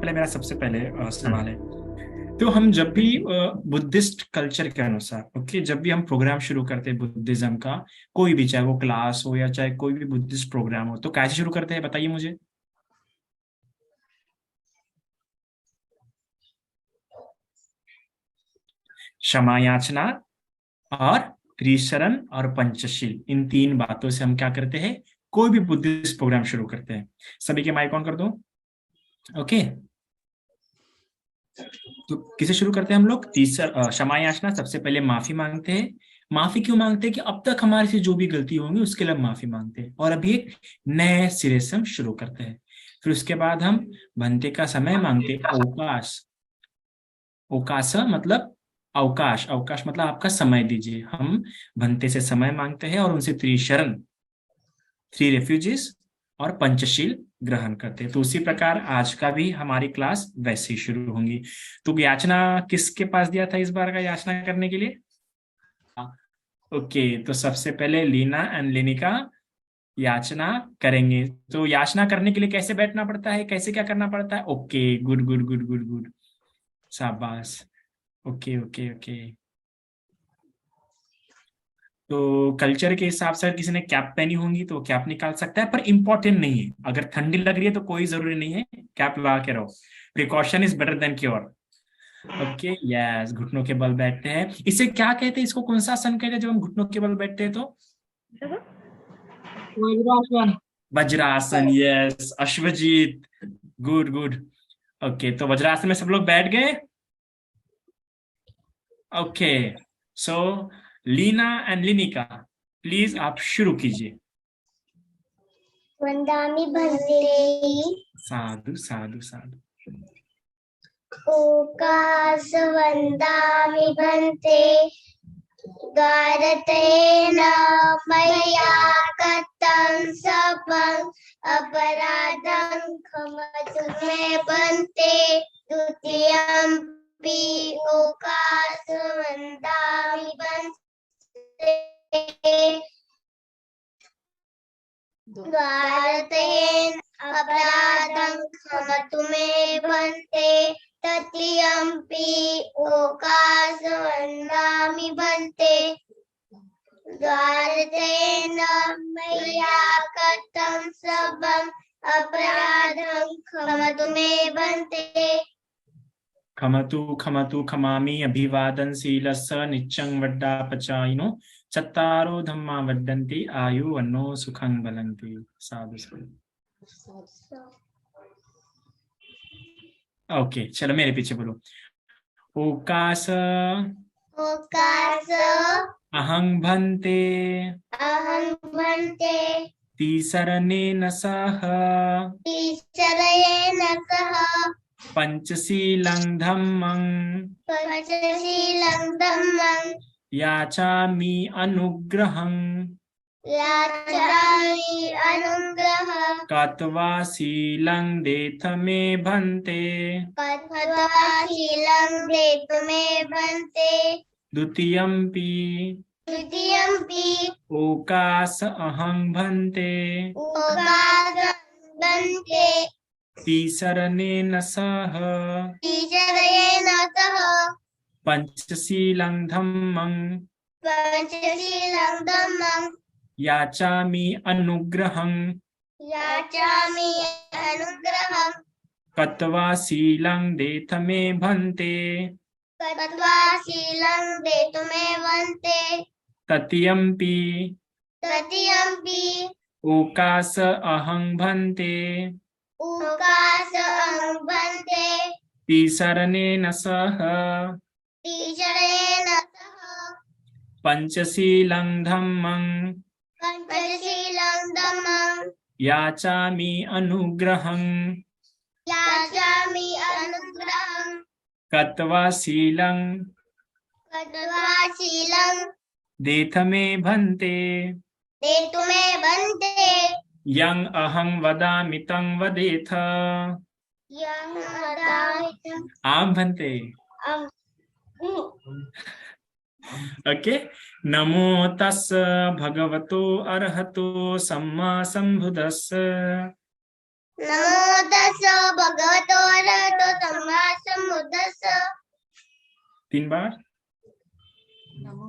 पहले मेरा सबसे पहले सवाल है। तो हम जब भी बुद्धिस्ट कल्चर के अनुसार, ओके, जब भी हम प्रोग्राम शुरू करते हैं बुद्धिज्म का, कोई भी, चाहे वो क्लास हो या चाहे कोई भी बुद्धिस्ट प्रोग्राम हो, तो कैसे शुरू करते हैं बताइए मुझे। क्षमा याचना और त्रिशरण और पंचशील, इन तीन बातों से हम क्या करते हैं, कोई भी बुद्धिस्ट प्रोग्राम शुरू करते हैं। सभी के माइक ऑन कर दो। ओके, तो किसे शुरू करते हैं हम लोग? तीसरा क्षमा याचना, सबसे पहले माफी मांगते हैं। माफी क्यों मांगते हैं? कि अब तक हमारे से जो भी गलती होंगी उसके लिए हम माफी मांगते हैं और अभी एक नए सिरे से हम शुरू करते हैं। फिर उसके बाद हम बनते का समय मांगते हैं, अवकाश। अवकाश मतलब अवकाश, अवकाश मतलब आपका समय दीजिए। हम बनते से समय मांगते हैं और उनसे त्रिशरण, थ्री रेफ्यूजीज, और पंचशील ग्रहण करते हैं। तो उसी प्रकार आज का भी हमारी क्लास वैसे ही शुरू होंगी। तो याचना किसके पास दिया था इस बार का याचना करने के लिए? ओके, तो सबसे पहले लीना एंड लिनिका याचना करेंगे। तो याचना करने के लिए कैसे बैठना पड़ता है, कैसे क्या करना पड़ता है? Okay, good good good good good, शाबाश। ओके ओके ओके, तो कल्चर के हिसाब से अगर किसी ने कैप पहनी होंगी तो कैप निकाल सकता है, पर इंपॉर्टेंट नहीं है। अगर ठंडी लग रही है तो कोई जरूरी नहीं है, कैप लगा के रहो। Precaution is better than cure. Okay, yes, घुटनों के बल बैठते हैं। इसे क्या कहते हैं? इसको कौन सा आसन कहते हैं जब हम घुटनों के बल बैठते हैं? तो vajrasana. Vajrasana, yes, Ashwajit, good good. Okay, तो वज्रासन में सब लोग बैठ गए। Okay, so Leena and Linika, please आप शुरू कीजिए। वंदामि भन्ते साधु साधु साधु। ओकास वंदामि भन्ते गारतेन मया कृतं सपं अपराधं क्षमतु मे भन्ते द्वितीयंपि ओकास वंदामि भन्ते द्वारतेन अपराधं क्षमतु मे भन्ते तृतीयंपि ओकाशवन्दामि भन्ते द्वारतेन मया कृतं सबं अपराधं क्षमतु मे भन्ते। खमतु खमतु खमामि अभिवादनशीलस्य निच्चं वड्डापचायिनो चत्तारो धम्मा वड्डन्ति आयु वन्नो सुखं बलन्ति। साधु साधु। ओके, चलो मेरे पीछे बोलो। ओकास ओकाश अहं भन्ते अहं भन्ते तिसरनेन सह ईश्वरेण सह पंचशीलं धम्मं पंचशीलं धम्मं याचामि अनुग्रहं याचामि अनुग्रहं कत्वा शीलं देथ मे भन्ते कत्वा शीलं देतु मे भन्ते द्वितीयंपि तृतीयंपि ओकास अहं भन्ते ओकाशं भन्ते तिसरनेन सह ईश्वरेण सह पंचशीलं धम्मं पंचशीलं धम्मं याचामि अनुग्रहं याचामि अनुग्रहं कत्वा शीलं देथ मे भन्ते कत्वा शीलं देतु मे भन्ते तृतीयंपि तृतीयंपि ओकास अहं भन्ते ओकाशं भन्ते तिसरनेन सह ईश्वरेण सह पंचशीलं धम्मं पंचशीलं धम्मं याचामि अनुग्रहं याचामि अनुग्रहं कत्वा शीलं कत्वा शीलं देथ मे भन्ते देतु मे भन्ते यं अहं वदामि तं वदेथ। यं वदामि आम भन्ते। ओके, नमो तस् भगवतो अरहतो सम्मा संबुद्धस्स। नमो तस्स भगवतो अरहतो सम्मा सम्बुद्दस्स। 3 बार।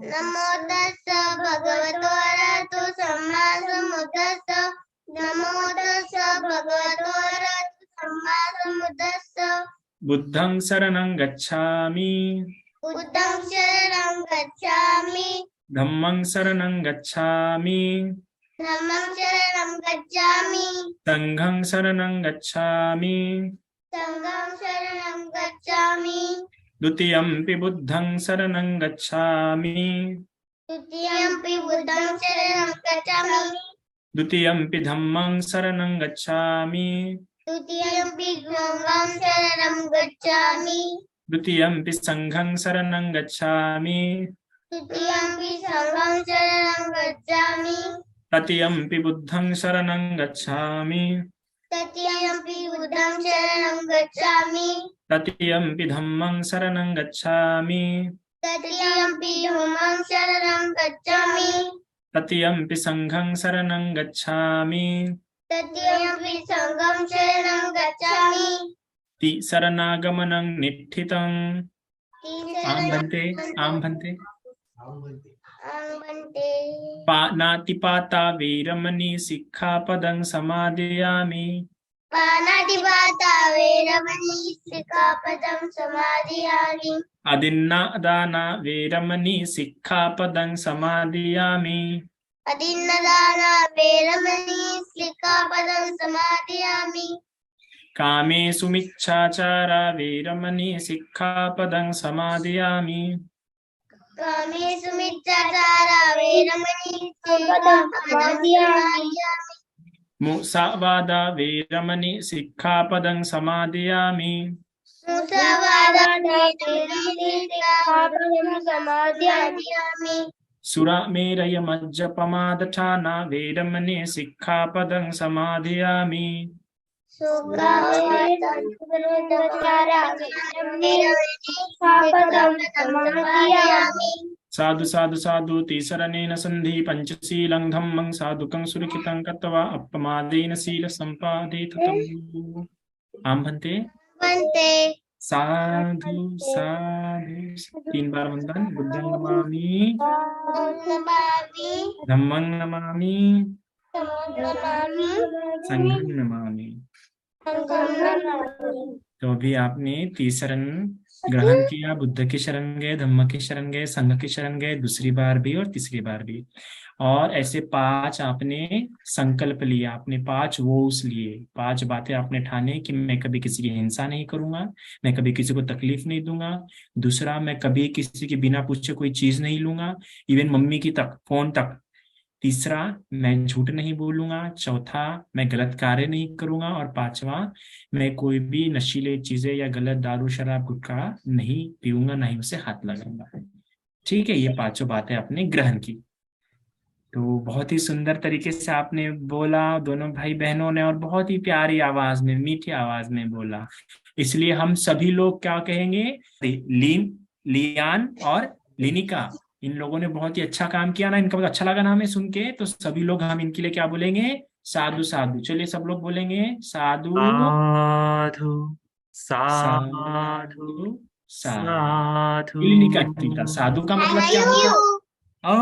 नमो तस्स भगवतो अरहतो सम्मा सम्बुद्दस्स। नमो तस्स भगवतो अरहतो सम्मा सम्बुद्दस्स। बुद्धं शरणं गच्छामि, बुद्धं शरणं गच्छामि, धम्मं शरणं गच्छामि, धम्मं शरणं गच्छामि, संघं शरणं गच्छामि, संघं शरणं गच्छामि, द्वितीयंपि बुद्धं शरणं गच्छामि, तृतीयंपि बुद्धं शरणं गच्छामि, द्वितीयंपि धम्मं शरणं गच्छामि, तृतीयंपि धम्मं शरणं गच्छामि, द्वितीयंपि संघं शरणं गच्छामि, तृतीयंपि संघं शरणं गच्छामि, तृतीयंपि बुद्धं शरणं गच्छामि, तृतीयंपि बुद्धं शरणं गच्छामि, तृतीयंपि धम्मं शरणं गच्छामि, तृतीयंपि धम्मं शरणं गच्छामि, तृतीयंपि संघं शरणं गच्छामि, तृतीयंपि संघं शरणं गच्छामि, शरणागमनं निठितम्। आम भन्ते, आम भन्ते। नातिपाता वीरमणि सिक्खापदं समादयामि, पानातिपाता वेरमणि सिक्खापदं समादयामि, अदिन्नादाना वीरमणि सिक्खापदं समादयामि, अदिन्नदाना वेरमणि सिक्खापदं समादयामि, कामेषु मिच्छाचारा वीरमणि सिक्खापदं समादयामि, कामेषु मिच्छाचारा वेरमणि सिक्खापदं समादयामि, मुसावादा वीरमणि सिक्खापदं समादयामि, मुसावादा वेरमणि सिक्खापदं समादयामि, सुरामेरय मज्जपमादठाना वीरमणि सिक्खापदं समादयामि, साधु साधु साधु तीसरनेन संधि पंचशीलं धम्मं साधुकं सुरक्षितं कृत्वा अपमादेन शील संपादितम्। आम भन्ते। साधु साधु 3 बार वंदन। बुद्धं नमामि, धम्मं नमामि, संघं नमामि। तो अभी आपने तीसरन ग्रहण किया, बुद्ध की शरण गए, धम्म की शरण गए, संघ की शरण गए, दूसरी बार भी और तीसरी बार भी। और ऐसे 5 आपने संकल्प लिया, आपने 5 वोस लिए, 5 बातें आपने ठाने कि मैं कभी किसी की हिंसा नहीं करूंगा, मैं कभी किसी को तकलीफ नहीं दूंगा। दूसरा, मैं कभी किसी के बिना पूछे कोई चीज नहीं लूंगा, इवन मम्मी की तक, फोन तक। तीसरा, मैं झूठ नहीं बोलूंगा। चौथा, मैं गलत कार्य नहीं करूंगा। और 5वां, मैं कोई भी नशीले चीजें या गलत दारू शराब गुटखा नहीं पीऊंगा, ना ही उसे हाथ लगाऊंगा। ठीक है, ये 5 बातें आपने ग्रहण की। तो बहुत ही सुंदर तरीके से आपने बोला, दोनों भाई बहनों ने, और बहुत ही प्यारी आवाज में, मीठी आवाज में बोला। इसलिए हम सभी लोग क्या कहेंगे, लियान और लिनिका, इन लोगों ने बहुत ही अच्छा काम किया ना, इनका बहुत अच्छा लगा ना हमें सुन के। तो सभी लोग हम इनके लिए क्या बोलेंगे, साधु साधु। चलिए सब लोग बोलेंगे साधु साधु साधु साधु साधु। साधु। लिनिका टीका, साधु का मतलब क्या होता है? ओ,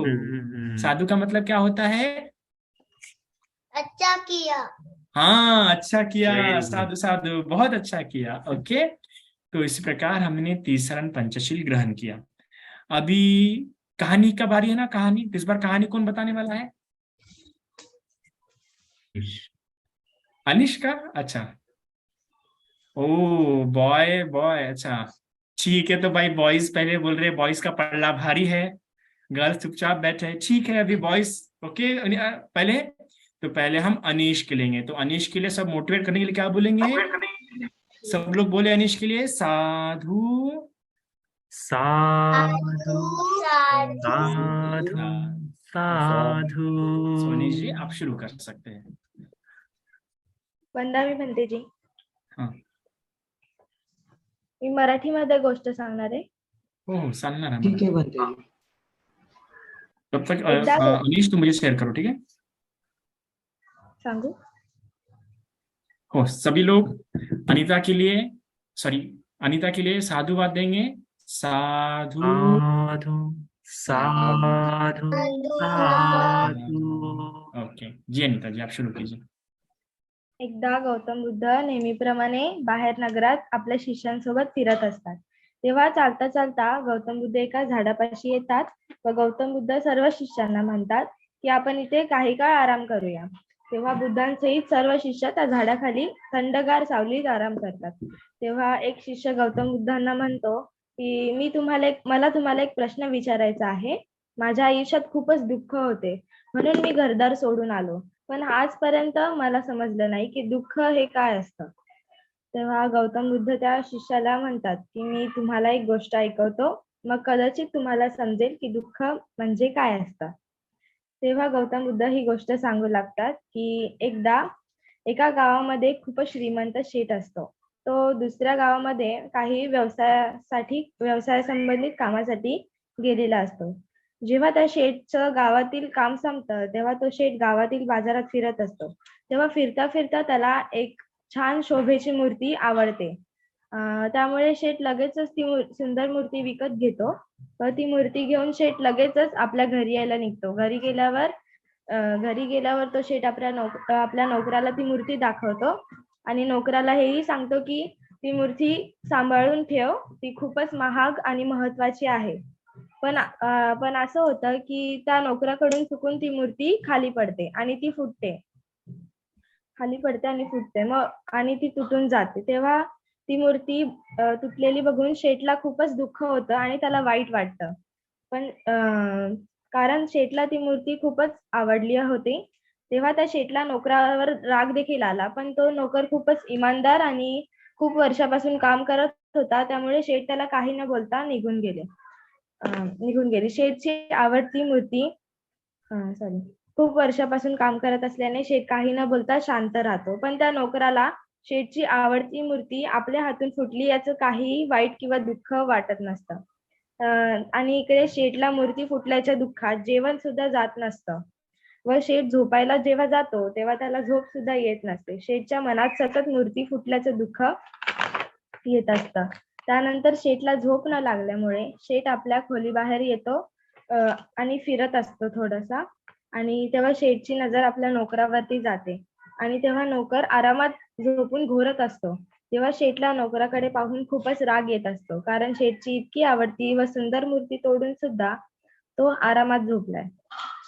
हम्म। साधु का मतलब क्या होता है? अच्छा किया। हाँ, अच्छा किया। Very good. साधु साधु, बहुत अच्छा किया। ओके, तो इस प्रकार हमने तीसरन पंचशील ग्रहण किया। अभी कहानी का बारी है ना। कहानी, इस बार कहानी कौन बताने वाला है? अनिश का। अच्छा, ओ बॉय बॉय, अच्छा ठीक है। तो भाई बॉयज पहले बोल रहे, बॉयज का पल्ला भारी है, गर्ल्स चुपचाप बैठे। ठीक है, अभी बॉयज ओके। पहले हम अनीश के लेंगे। तो अनीश के लिए सब मोटिवेट करने के लिए क्या बोलेंगे? सब लोग बोले अनीश के लिए साधु साधु साधु साधु। सोनी जी, आप शुरू कर सकते हैं। वंदा मी म्हणते जी, हाँ, मी मराठीमध्ये गोष्ट सांगणार आहे. हो सांगणार आहे ठीक मला। है बनते हैं। तब तक एकदा- अनीश तुम मुझे शेयर करो, ठीक है? सांगू. हो, सभी लोग अनीता के लिए साधुवाद देंगे। साधु साधु साधु साधु। ओके जी, अनीता जी आप शुरू कीजिए। एकदा गौतम बुद्ध नेहमीप्रमाणे बाहेर नगरात आपल्या शिष्यांसोबत फिरत असतात. तेव्हा चालता चालता गौतम बुद्ध एका झाडापाशी येतात व गौतम बुद्ध सर्व शिष्यांना म्हणतात की आपण इथे काही काळ आराम करूया. तेव्हा बुद्धांसहित सर्व शिष्य त्या झाडाखाली थंडगार सावलीत आराम करतात. तेव्हा एक शिष्य गौतम बुद्धांना म्हणतो की मला तुम्हाला एक प्रश्न विचारायचा आहे. माझ्या आयुष्यात खूपच दुःख होते म्हणून मी घरदार सोडून आलो. पण आजपर्यंत मला समजलं नाही की दुःख हे काय असतं. तेव्हा गौतम बुद्ध त्या शिष्याला म्हणतात की मी तुम्हाला एक गोष्ट ऐकवतो, मग कदाचित तुम्हाला समजेल की दुःख म्हणजे काय असतं. तेव्हा गौतम बुद्ध ही गोष्ट सांगू लागतात की एकदा एका गावामध्ये खूपच श्रीमंत शेठ असतो. तो दुसऱ्या गावामध्ये काही व्यवसायासंबंधित कामासाठी गेलेला असतो. जेव्हा त्या शेठचं गावातील काम संपतं तेव्हा तो शेठ गावातील बाजारात फिरत असतो. तेव्हा फिरता फिरता त्याला एक छान शोभेची मूर्ती आवडते. त्यामुळे शेठ लगेचच ती सुंदर मूर्ती विकत घेतो व ती मूर्ती घेऊन शेठ लगेचच आपल्या घरी यायला निघतो. घरी गेल्यावर तो शेठ आपल्या नोकराला ती मूर्ती दाखवतो आणि नोकराला हेही सांगतो की ती मूर्ती सांभाळून ठेव, ती खूपच महाग आणि महत्वाची आहे. पण असं होतं की त्या नोकराकडून चुकून ती मूर्ती खाली पडते आणि ती फुटते. मग आणि ती तुटून जाते. तेव्हा ती मूर्ती तुटलेली बघून शेठला खूपच दुःख होतं आणि त्याला वाईट वाटतं. पण कारण शेठला ती मूर्ती खूपच आवडली होती. तेव्हा त्या शेठला नोकरावर राग देखील आला. पण तो नोकर खूपच इमानदार आणि खूप वर्षापासून काम करत होता. त्यामुळे शेठ त्याला काही न बोलता निघून गेले. शेठची आवडती मूर्ती खूप वर्षापासून काम करत असल्याने शेठ काही न बोलता शांत राहतो. पण त्या नोकराला शेठची आवडती मूर्ती आपल्या हातून फुटली याचं काहीही वाईट किंवा दुःख वाटत नसतं. आणि इकडे शेठला मूर्ती फुटल्याच्या दुःखात जेवण सुद्धा जात नसतं व शेठ झोपायला जेव्हा जातो तेव्हा त्याला झोप सुद्धा येत नसते. शेठच्या मनात सतत मूर्ती फुटल्याचं दुःख येत असतं. त्यानंतर शेठला झोप न लागल्यामुळे शेठ आपल्या खोलीबाहेर येतो आणि फिरत असतो थोडासा. आणि तेव्हा शेठची नजर आपल्या नोकरावरती जाते आणि तेव्हा नोकर आरामात झोपून घोरत असतो. तेव्हा शेठला नोकराकडे पाहून खूपच राग येत असतो, कारण शेठची इतकी आवडती व सुंदर मूर्ती तोडून सुद्धा तो आरामात झोपलाय.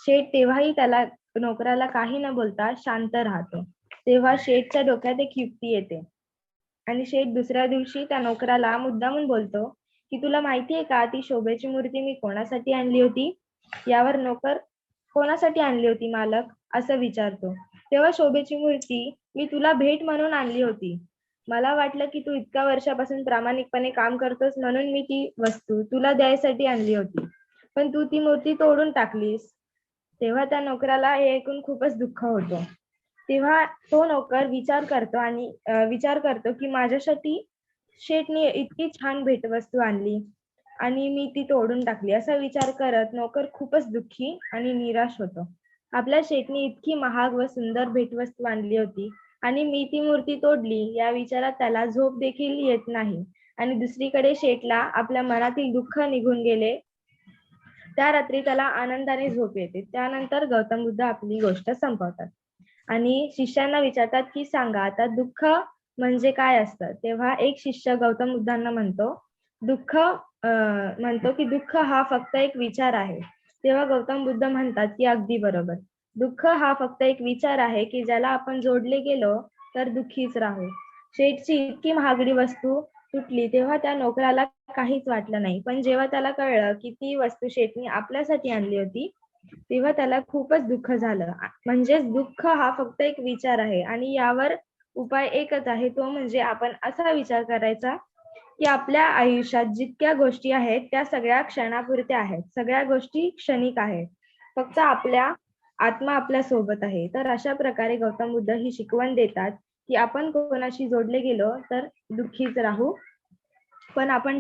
शेठ तेव्हाही त्याला नोकराला काही न बोलता शांत राहतो. तेव्हा शेठच्या डोक्यात एक युक्ती येते आणि शेठ दुसऱ्या दिवशी त्या नोकराला मुद्दामून बोलतो की तुला माहितीये का ती शोभेची मूर्ती मी कोणासाठी आणली होती. यावर नोकर कोणासाठी आणली होती मालक असं विचारतो. तेव्हा शोभेची मूर्ती मी तुला भेट म्हणून आणली होती. मला वाटलं की तू इतक्या वर्षापासून प्रामाणिकपणे काम करतोस म्हणून मी ती वस्तू तुला द्यायसाठी आणली होती, पण तू ती मूर्ती तोडून टाकलीस. तेव्हा त्या नोकराला हे ऐकून खूपच दुःख होतं. तेव्हा तो नोकर विचार करतो की माझ्यासाठी शेठने इतकी छान भेटवस्तू आणली आणि मी ती तोडून टाकली. असा विचार करत नोकर खूपच दुःखी आणि निराश होतो. आपल्या शेठने इतकी महाग व सुंदर भेटवस्तू आणली होती आणि मी ती मूर्ती तोडली या विचारात त्याला झोप देखील येत नाही. आणि दुसरीकडे शेठला आपल्या मनातील दुःख निघून गेले. त्या रात्री त्याला आनंदाने झोप येते. त्यानंतर गौतम बुद्ध आपली गोष्ट संपवतात आणि शिष्यांना विचारतात की सांगा आता दुःख म्हणजे काय असतं. तेव्हा एक शिष्य गौतम बुद्धांना म्हणतो की दुःख हा फक्त एक विचार आहे. तेव्हा गौतम बुद्ध म्हणतात की अगदी बरोबर. दुःख हा फक्त एक विचार आहे की ज्याला आपण जोडले गेलो तर दुःखीच राहू. शेठची इतकी महागडी वस्तू तुटली तेव्हा त्या नोकराला काहीच वाटलं नाही, पण जेव्हा त्याला कळलं की ती वस्तू शेठने आपल्यासाठी आणली होती तेव्हा त्याला खूपच दुःख झालं. म्हणजेच दुःख हा फक्त एक विचार आहे आणि यावर उपाय एकच आहे, तो म्हणजे आपण असा विचार करायचा की आपल्या आयुष्यात जितक्या गोष्टी आहेत त्या सगळ्या क्षणापुरत्या आहेत, सगळ्या गोष्टी क्षणिक आहेत, फक्त आपल्या आत्मा आपल्या सोबत आहे. तर अशा प्रकारे गौतम बुद्ध ही शिकवण देतात की आपण कोणाशी जोडले गेलो तर दुःखीच राहू, पण आपण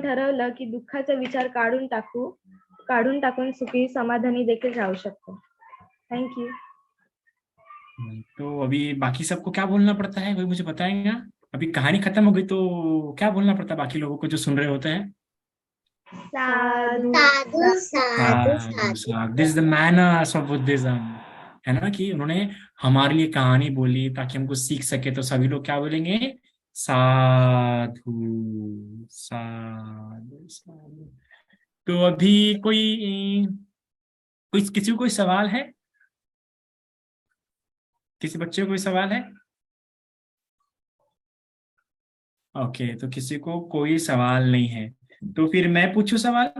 ठरवलं की दुःखाचा विचार काढून टाकून सुखी समाधानी देखील राहू शकतो. थँक्यू. तो अभी बाकी सबको क्या बोलना पड़ता है, कोई मुझे बताएगा? अभी कहानी खत्म हो गई तो क्या बोलना पड़ता है बाकी लोगों को जो सुन रहे होते हैं? साधु साधु साधु साधु साधु। साधु, this the manners of Buddhism. है ना, कि उन्होंने हमारे लिए कहानी बोली ताकि हमको सीख सके, तो सभी लोग क्या बोलेंगे? साधु साधु साधु। तो अभी कोई किसी को कोई सवाल है? किसी बच्चे को कोई सवाल है? ओके, तो किसी को कोई सवाल नहीं है, तो फिर मैं पूछूं सवाल?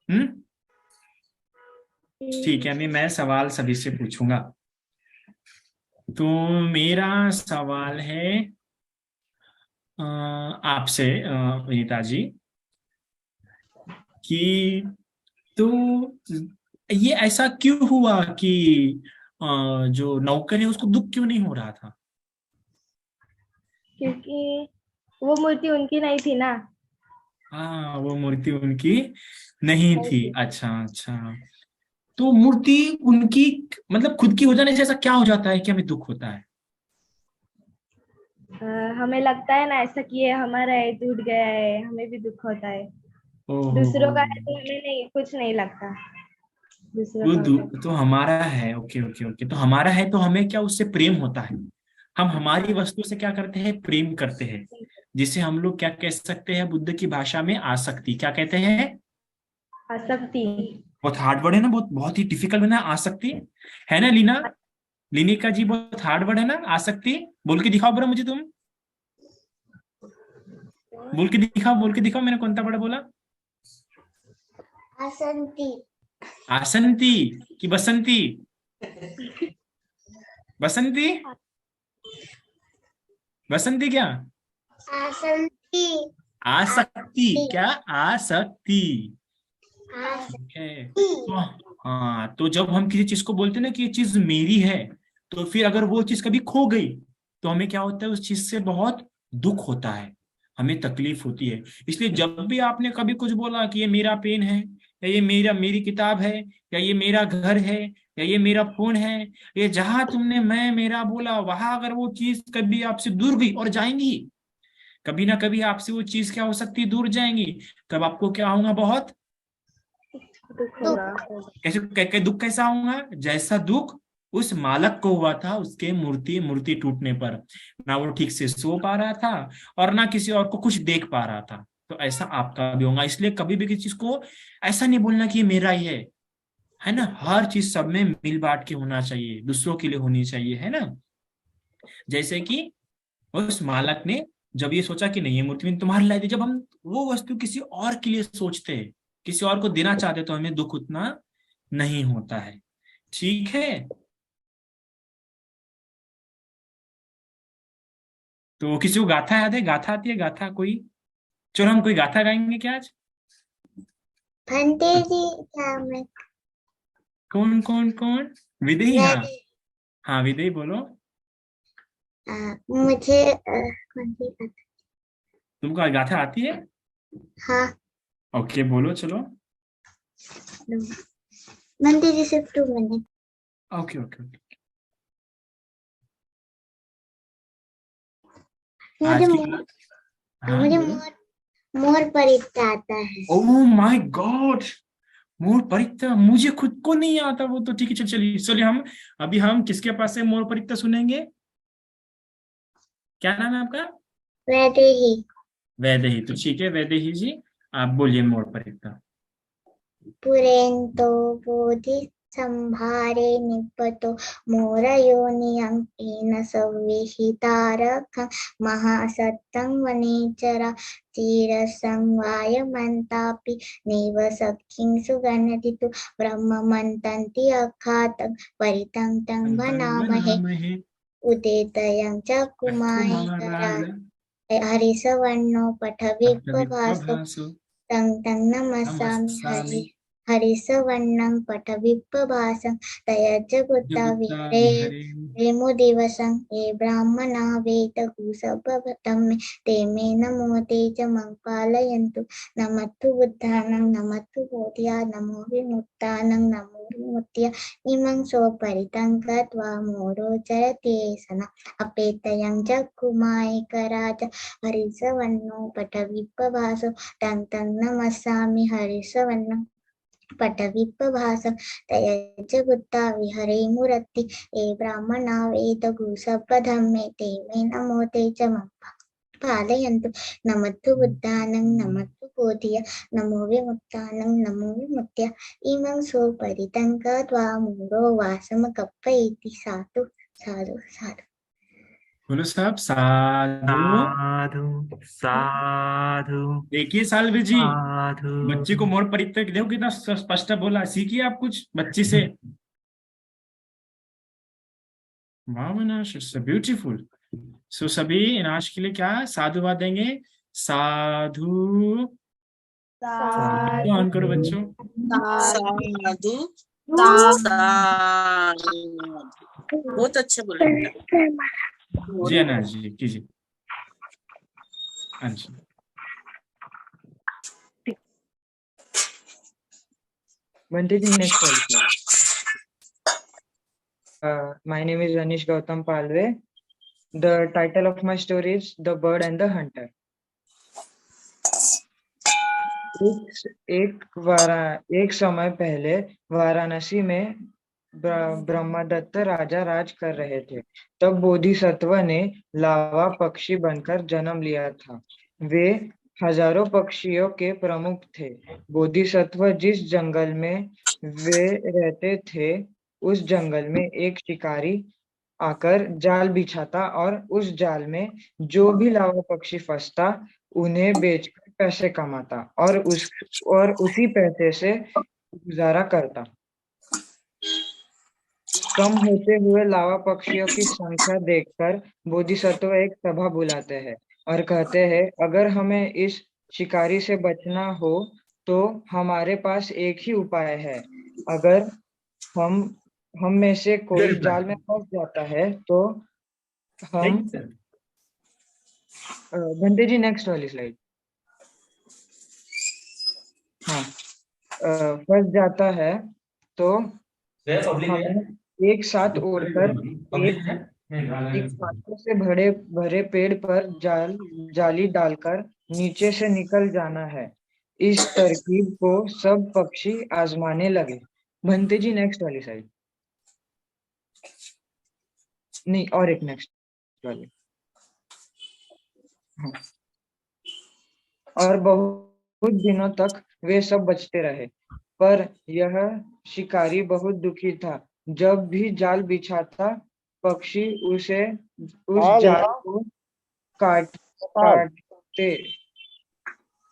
हम्म, ठीक है, मैं सवाल सभी से पूछूंगा। तो मेरा सवाल है आपसे विनीता जी, कि तो ये ऐसा क्यों हुआ कि जो नौकर है उसको दुख क्यों नहीं हो रहा था? क्योंकि वो मूर्ति उनकी नहीं थी ना। हाँ, वो मूर्ति उनकी नहीं नहीं थी। थी। अच्छा अच्छा। तो मूर्ति उनकी मतलब खुद की हो जाने से ऐसा क्या हो जाता है कि हमें दुख होता है? हमें लगता है ना ऐसा कि ये हमारा है, टूट गया है, हमें भी दुख होता है। ओहो, दूसरों का है तो हमें नहीं, कुछ नहीं लगता। दूसरों वो का होता है। तो हमारा है। ओके ओके ओके, तो हमारा है तो हमें क्या उससे प्रेम होता है? हम हमारी हाँ, वस्तु से क्या करते हैं? प्रेम करते हैं, जिसे हम लोग क्या कह सकते हैं बुद्ध की भाषा में? आसक्ति। क्या कहते हैं? आसक्ति। बहुत हार्ड वर्ड है ना, बहुत बहुत ही डिफिकल्ट है ना आसक्ति। है ना लीना? लिनिका जी, बहुत हार्ड वर्ड है ना आसक्ति। बोल के दिखाओ बड़ा मुझे तुम। बोल के दिखाओ, बोल के दिखाओ, मैंने कौन सा बड़ा बोला? आसंती। आसंती कि बसंती? बसंती, बसंती क्या? आसंती। आसक्ति क्या? आसक्ति। ठीक है। आसंती। तो हाँ, तो जब हम किसी चीज को बोलते हैं ना कि ये चीज मेरी है, तो फिर अगर वो चीज कभी खो गई तो हमें क्या होता है? उस चीज से बहुत दुख होता है, हमें तकलीफ होती है। इसलिए जब भी आपने कभी कुछ बोला कि ये मेरा पेन है, या ये मेरी किताब है, या ये मेरा घर है, या ये मेरा फोन है, ये जहां तुमने मैं मेरा बोला, वहां अगर वो चीज कभी आपसे दूर गई और जाएंगी, कभी ना कभी आपसे वो चीज क्या हो सकती है? दूर जाएंगी। तब आपको क्या होगा? बहुत दुख होगा। दुख कैसा होगा? जैसा दुख उस मालक को हुआ था उसके मूर्ति मूर्ति टूटने पर। ना वो ठीक से सो पा रहा था और ना किसी और को कुछ देख पा रहा था। तो ऐसा आपका भी होगा। इसलिए कभी भी किसी चीज को ऐसा नहीं बोलना कि ये मेरा ही है ना। हर चीज सब में मिल बांट के होना चाहिए, दूसरों के लिए होनी चाहिए, है ना। जैसे कि उस मालक ने जब ये सोचा कि नहीं, ये मूर्ति मैंने तुम्हारे लाई थी, जब हम वो वस्तु किसी और के लिए सोचते हैं, किसी और को देना चाहते, तो हमें दुख उतना नहीं होता है। ठीक है। तो किसी को गाथा याद है? गाथा आती है? गाथा कोई? चलो हम कोई गाथा गाएंगे क्या आज? भंते जी क्या मैं कौन कौन कौन? विदेही, हाँ। मैं हाँ विदेही बोलो। मुझे कौन सी बात। तुमको गाथा आती है? हाँ। ओके बोलो चलो। भंते जी सिर्फ 2 मिनट। Okay okay okay. मुझे आज की मोर हाँ मुझे बोलो। मोर मोर परित्ता आता है। ओह माय गॉड, मोर परित्ता मुझे खुद को नहीं आता। वो तो ठीक है, चलिए चलिए हम अभी हम किसके पास से मोर परित्ता सुनेंगे? क्या नाम है आपका? वैदेही। वैदेही। तो ठीक है वैदेही जी, आप बोलिए मोर परित्ता। पुरेन्तो बोधि संभारे निपतो मोरयोनियं येन संविहितारकं महासत्तं वनेचरा चिरसंवायमन्तापि नैव सख्यं सुगणति तु ब्रह्ममन्तन्ति अखातं परितं तं वनामहे उदेतयं च कुमारिकरा हरिसवर्णो पठविप्रभासो तं तं नमस्सामि हरिसवर्णं पटविप्रभासं तयज्जगुत्ता जगुत्ता विहरे विहरे रेमु दिवसं ये ब्राह्मणा वेदकुसपवतं मे ते मे नमो ते च मं पालयन्तु नमस्तु बुद्धानं नमस्तु बोध्या नमो विमुक्तानं नमो विमुक्त्या इमं स्वपरितं गत्वा मोरो जयते सना अपेतयं जग्गुमायिकराज हरिसवर्णो पटविप्रभासो तं तं नमस्सामि हरिसवर्णं पटविप्रभासं तयज्जगुत्ता विहरे मुरति ये ब्राह्मणा वेदगुसपदं मे ते मे नमो ते च मं पालयन्तु नमस्तु बुद्धानं नमस्तु बोधिय नमो विमुक्तानं नमो विमुक्त्या इमं स्वपरितं गत्वा मूढो वासमकप्पयति साधु साधु साधु। बोलो सब साधु। साधु साधु देखिए सालवी जी, साधु। बच्चे को मोर परित्याग देखो कितना स्पष्ट बोला। सीखिए आप कुछ बच्चे से। वाह मनाश, इट्स ब्यूटीफुल। सो सभी इनाश के लिए क्या साधुवाद देंगे? साधु। साधु ऑन करो बच्चों। साधु साधु। बहुत अच्छा बोला बेटा। जी अनाश जी कीजिए। हाँ जी। Bante ji, next one. My name is Anish Gautam Palve. The title of my story is The Bird and the Hunter. एक समय पहले वाराणसी में ब्रह्मदत्त राजा राज कर रहे थे। तब बोधिसत्व ने लावा पक्षी बनकर जन्म लिया था। वे हजारों पक्षियों के प्रमुख थे। बोधिसत्व जिस जंगल में वे रहते थे, उस जंगल में एक शिकारी आकर जाल बिछाता और उस जाल में जो भी लावा पक्षी फंसता उन्हें बेचकर पैसे कमाता और उसी पैसे से गुजारा करता। कम होते हुए लावा पक्षियों की संख्या देखकर बोधिसत्व एक सभा बुलाते हैं और कहते हैं, अगर हमें इस शिकारी से बचना हो तो हमारे पास एक ही उपाय है। अगर हम में से कोई जाल में फंस जाता है तो हम बंदे जी नेक्स्ट वाली स्लाइड। हाँ, फंस जाता है तो हमें एक साथ उड़कर एक फांसों से भरे पेड़ पर जाली डालकर नीचे से निकल जाना है। इस तरकीब को सब पक्षी आजमाने लगे। भंते जी नेक्स्ट वाली साइड। नहीं, और एक नेक्स्ट वाली। हाँ। और बहुत दिनों तक वे सब बचते रहे, पर यह शिकारी बहुत दुखी था। जब भी जाल बिछाता, पक्षी उस जाल को काटते।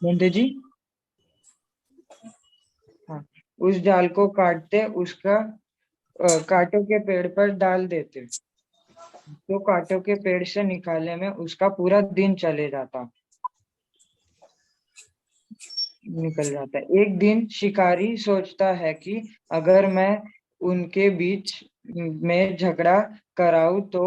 बंदे जी, हाँ, उस जाल को काटते, उसका कांटों के पेड़ पर डाल देते, तो कांटों के पेड़ से निकालने में उसका पूरा दिन निकल जाता है। एक दिन शिकारी सोचता है कि अगर मैं उनके बीच में झगड़ा कराऊं तो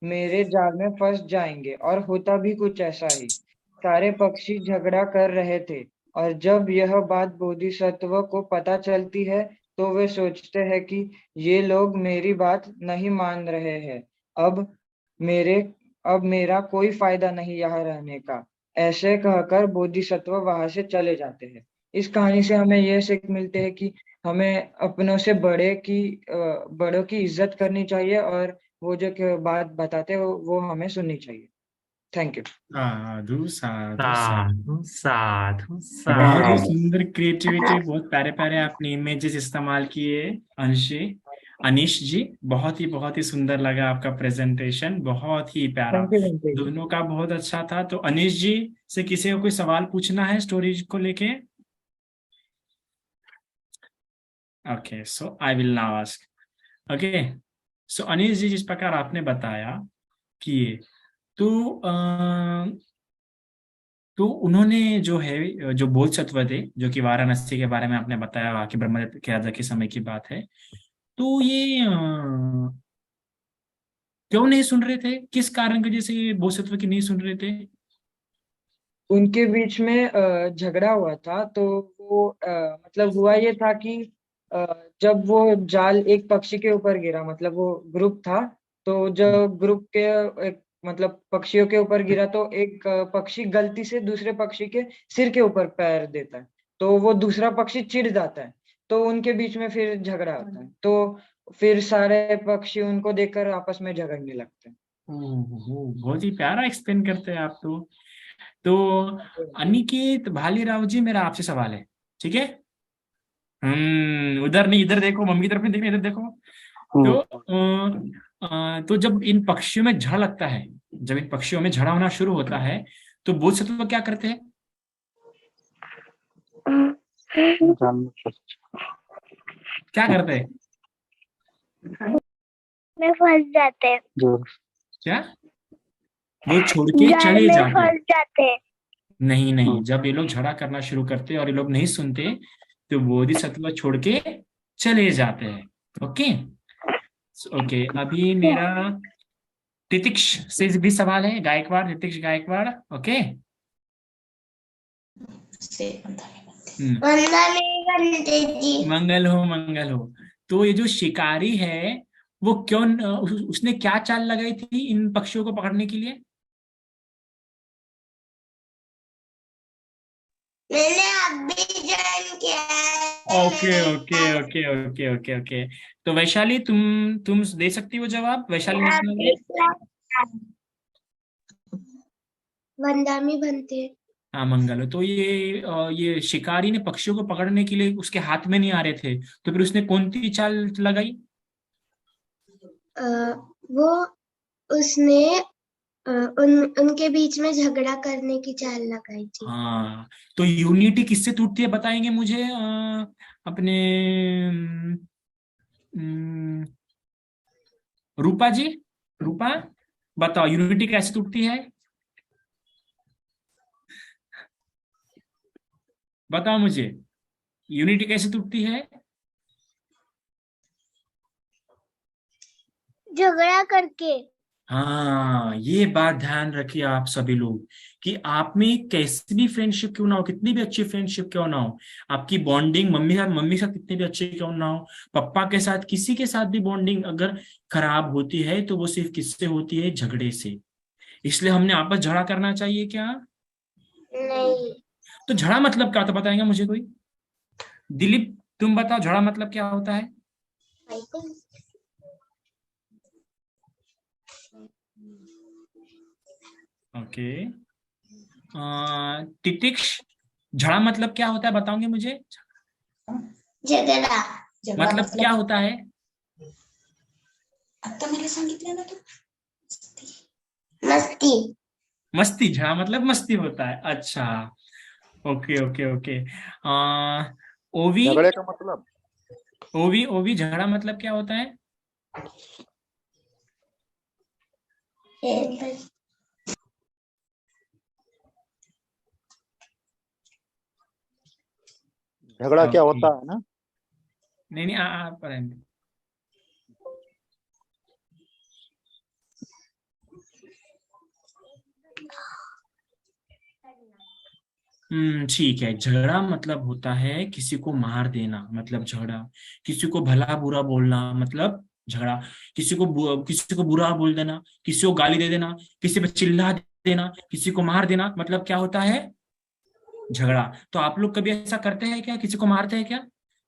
मेरे जाल में फंस जाएंगे, और होता भी कुछ ऐसा ही। सारे पक्षी झगड़ा कर रहे थे और जब यह बात बोधिसत्व को पता चलती है तो वे सोचते हैं कि ये लोग मेरी बात नहीं मान रहे हैं। अब मेरा कोई फायदा नहीं यहाँ रहने का। ऐसे कहकर बोधिसत्व वहां से चले जाते हैं। इस कहानी से हमें यह सीख मिलती है कि हमें अपनों से बड़ों की इज्जत करनी चाहिए और वो जो बात बताते हैं वो हमें सुननी चाहिए। Thank you. साधु साधु साधु साधु बहुत साधु। ही सुंदर क्रिएटिविटी, बहुत प्यारे प्यारे आपने इमेजेस इस्तेमाल किए। अनीश जी, बहुत ही सुंदर लगा आपका प्रेजेंटेशन, बहुत ही प्यारा। Thank you. दोनों का बहुत अच्छा था। तो अनीश जी से किसी को कोई सवाल पूछना है स्टोरी को लेके? Okay, so I will now ask. Okay, so Anish ji, जिस प्रकार आपने बताया कि तो तो उन्होंने जो है, जो बोधिसत्व थे, जो कि वाराणसी के बारे में आपने बताया, वहाँ के ब्रह्मदत्त के राजा के समय की बात है, तो ये क्यों नहीं सुन रहे थे? किस कारण की वजह से ये बोधिसत्व की नहीं सुन रहे थे? उनके बीच में झगड़ा हुआ था। तो वो मतलब हुआ ये था कि जब वो जाल एक पक्षी के ऊपर गिरा, मतलब वो ग्रुप था, तो जब ग्रुप के एक मतलब पक्षियों के ऊपर गिरा तो एक पक्षी गलती से दूसरे पक्षी के सिर के ऊपर पैर देता है, तो वो दूसरा पक्षी चिढ़ जाता है, तो उनके बीच में फिर झगड़ा होता है। तो फिर सारे पक्षी उनको देखकर आपस में झगड़ने लगते हैं। ओहो, बहुत ही प्यारा एक्सप्लेन करते हैं आप तो अनिकेत भालीराव जी, मेरा आपसे सवाल है, ठीक है? उधर नहीं, इधर देखो, मम्मी की तरफ नहीं देखना, इधर देखो। तो जब इन पक्षियों में झड़ लगता है, जब इन पक्षियों में झड़ा होना शुरू होता है, तो बोधिसत्व क्या करते हैं? क्या करते हैं? में फंस जाते हैं, क्या? वो छोड़ के जाल चले में जाते हैं? फंस जाते हैं। नहीं नहीं, जब ये लोग झगड़ा करना शुरू करते हैं और ये लोग नहीं सुनते, तो बोधिसत्व छोड़ के चले जाते हैं। ओके ओके, अभी मेरा तितिक्ष से भी सवाल है, गायकवाड़, तितिक्ष गायकवाड़। ओके, मंगल हो, मंगल हो। तो ये जो शिकारी है, वो क्यों उसने क्या चाल लगाई थी इन पक्षियों को पकड़ने के लिए? मैंने अभी ज्वाइन किया है। Okay okay okay okay okay okay, तो वैशाली, तुम दे सकती हो जवाब? वैशाली नेशनल। वंदामी बनते हैं। हाँ, मंगल हो। तो ये शिकारी ने पक्षियों को पकड़ने के लिए उसके हाथ में नहीं आ रहे थे, तो फिर उसने कौन सी चाल लगाई? वो उसने उनके बीच में झगड़ा करने की चाल लगाई थी। हाँ, तो यूनिटी किससे टूटती है बताएंगे मुझे? अपने रूपा जी, रूपा बताओ, यूनिटी कैसे टूटती है? बताओ मुझे, यूनिटी कैसे टूटती है? झगड़ा करके। हाँ, ये बात ध्यान रखिए आप सभी लोग, कि आप में कैसी भी फ्रेंडशिप क्यों ना हो, कितनी भी अच्छी फ्रेंडशिप क्यों ना हो, आपकी बॉन्डिंग मम्मी के साथ कितनी भी अच्छी क्यों ना हो, पापा के साथ, किसी के साथ भी बॉन्डिंग अगर खराब होती है, तो वो सिर्फ किससे होती है? झगड़े से। इसलिए हमने आपस झगड़ा करना चाहिए क्या? नहीं। तो झगड़ा मतलब क्या होता है, बताएंगे मुझे कोई? दिलीप, तुम बताओ, झगड़ा मतलब क्या होता है? ओके, तितिक्ष, झगड़ा मतलब क्या होता है, बताओगे मुझे? झगड़ा मतलब क्या होता है? आता मला सांगितलं ना तू मस्ती। मस्ती, झगड़ा मतलब मस्ती होता है। अच्छा, ओके ओके ओके। ओवी, झगड़े का मतलब ओवी ओवी, झगड़ा मतलब क्या होता है? झगड़ा क्या ओके, होता है ना। नहीं नहीं, आप रहेंगे। ठीक है, झगड़ा मतलब होता है किसी को मार देना, मतलब झगड़ा। किसी को भला बुरा बोलना, मतलब झगड़ा। किसी को बुरा बोल देना, किसी को गाली दे देना, किसी पे चिल्ला देना, किसी को मार देना, मतलब क्या होता है? झगड़ा। तो आप लोग कभी ऐसा करते हैं क्या? किसी को मारते हैं क्या?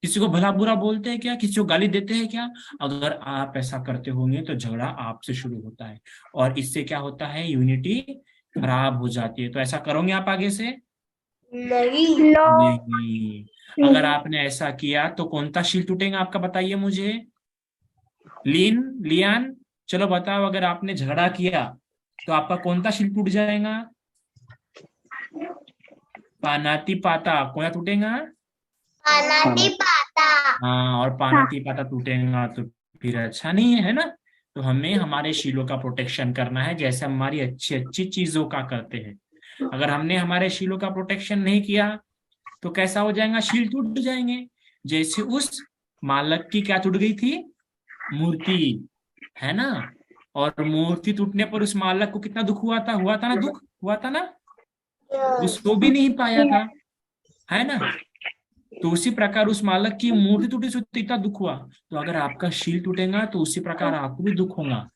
किसी को भला बुरा बोलते हैं क्या? किसी को गाली देते हैं क्या? अगर आप ऐसा करते होंगे तो झगड़ा आपसे शुरू होता है, और इससे क्या होता है? यूनिटी खराब हो जाती है। तो ऐसा करोगे आप आगे से? नहीं। नहीं। अगर आपने ऐसा किया तो कौन सा शील टूटेगा आपका, बताइए मुझे। लियान, चलो बताओ, अगर आपने झगड़ा किया तो आपका कौन सा शील टूट जाएगा? पानाती पाता, कौन सा टूटेगा? पानाती पाता। हाँ, और पानाती पाता टूटेगा तो फिर अच्छा नहीं है ना? तो हमें हमारे शीलों का प्रोटेक्शन करना है, जैसे हमारी अच्छी अच्छी चीजों का करते हैं। अगर हमने हमारे शीलों का प्रोटेक्शन नहीं किया तो कैसा हो जाएगा, शील टूट जाएंगे। जैसे उस मालक की क्या टूट गई थी, मूर्ति, है ना। और मूर्ति टूटने पर उस मालक को कितना दुख हुआ था ना, दुख हुआ था ना, वो सो भी नहीं पाया था, है ना। तो उसी प्रकार उस मालक की मूर्ति टूटी से इतना दुख हुआ, तो अगर आपका शील टूटेगा तो उसी प्रकार आपको भी दुख होगा।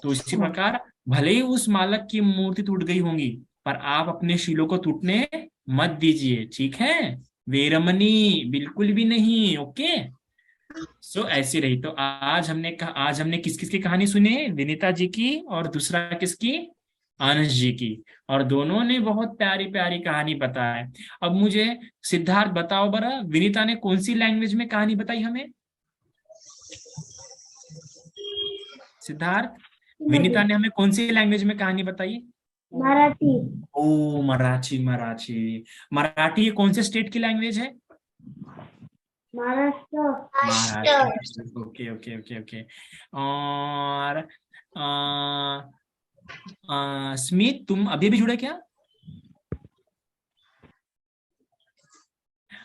तो इसी प्रकार भले ही उस मालक की मूर्ति टूट गई होंगी, पर आप अपने शीलों को टूटने मत दीजिए, ठीक है। वेरमनी बिल्कुल भी नहीं, ओके। सो ऐसी रही। तो आज हमने किस किस की कहानी सुनी, विनीता जी की और दूसरा किसकी, आनंद जी की। और दोनों ने बहुत प्यारी प्यारी कहानी बताई। अब मुझे सिद्धार्थ बताओ बरा, विनीता ने कौन सी लैंग्वेज में कहानी बताई हमें? सिद्धार्थ, विनीता ने हमें कौन सी लैंग्वेज में कहानी बताई? मराठी। ओ मराठी, मराठी ये कौन से स्टेट की लैंग्वेज है? Maharashtra. Maharashtra. Okay okay okay okay. और स्मित, तुम अभी भी जुड़े क्या?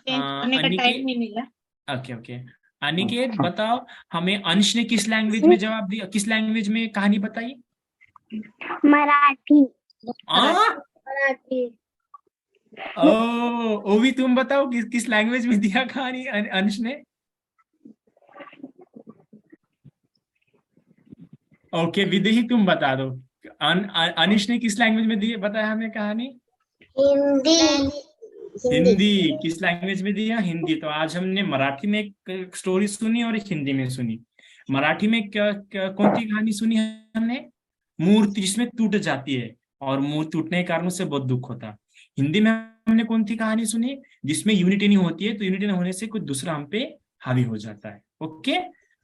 टाइम नहीं मिला। Okay okay. अनिकेत बताओ हमें, अंश ने किस लैंग्वेज में जवाब दिया, किस लैंग्वेज में कहानी बताई? मराठी। मराठी। ओ भी तुम बताओ किस लैंग्वेज में दिया कहानी अंश ने? ओके विदेही तुम बता दो, अनिश ने किस लैंग्वेज में दी बताया हमें कहानी? हिंदी। किस लैंग्वेज में दिया? हिंदी। तो आज हमने मराठी में एक स्टोरी सुनी और एक हिंदी में सुनी। मराठी में कौन सी कहानी सुनी हमने? मूर्ति जिसमें टूट जाती है और मूर्ति टूटने के कारण उससे बहुत दुख होता है। हिंदी में हमने कौन सी कहानी सुनी? जिसमें यूनिटी नहीं होती है, तो यूनिटी नहीं होने से कुछ दूसरा हम पे हावी हो जाता है। ओके,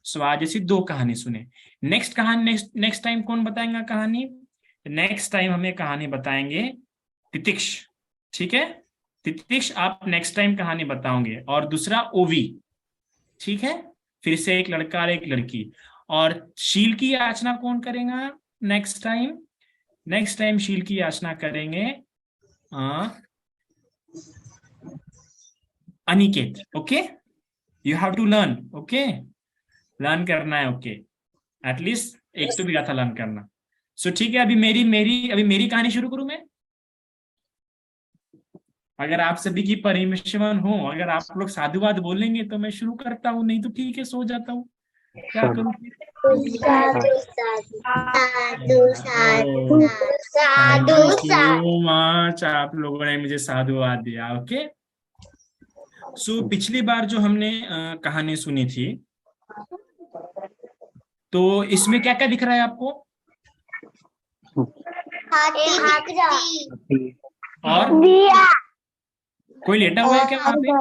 सो आज ऐसी 2 कहानी सुने। नेक्स्ट कहानी नेक्स्ट टाइम कौन बताएगा कहानी? नेक्स्ट टाइम हमें कहानी बताएंगे तितिक्ष, ठीक है। तितिक्ष आप नेक्स्ट टाइम कहानी बताओगे। और दूसरा ओवी, ठीक है। फिर से एक लड़का और एक लड़की। और शील की याचना कौन करेगा नेक्स्ट टाइम? नेक्स्ट टाइम शील की याचना करेंगे Aniket. Okay, you have to learn, okay, learn करना है, ओके। एटलीस्ट एक तो भी था लर्न करना। सो ठीक है, अभी मेरी कहानी शुरू करूं मैं? अगर आप सभी की परमिशन हो, अगर आप लोग साधुवाद बोलेंगे तो मैं शुरू करता हूँ, नहीं तो ठीक है सो जाता हूँ, क्या करूँ? आप लोगों ने मुझे साधुवाद दिया, ओके। सो पिछली बार जो हमने कहानी सुनी थी, तो इसमें क्या क्या दिख रहा है आपको? और कोई लेटा हुआ है क्या वहां पे?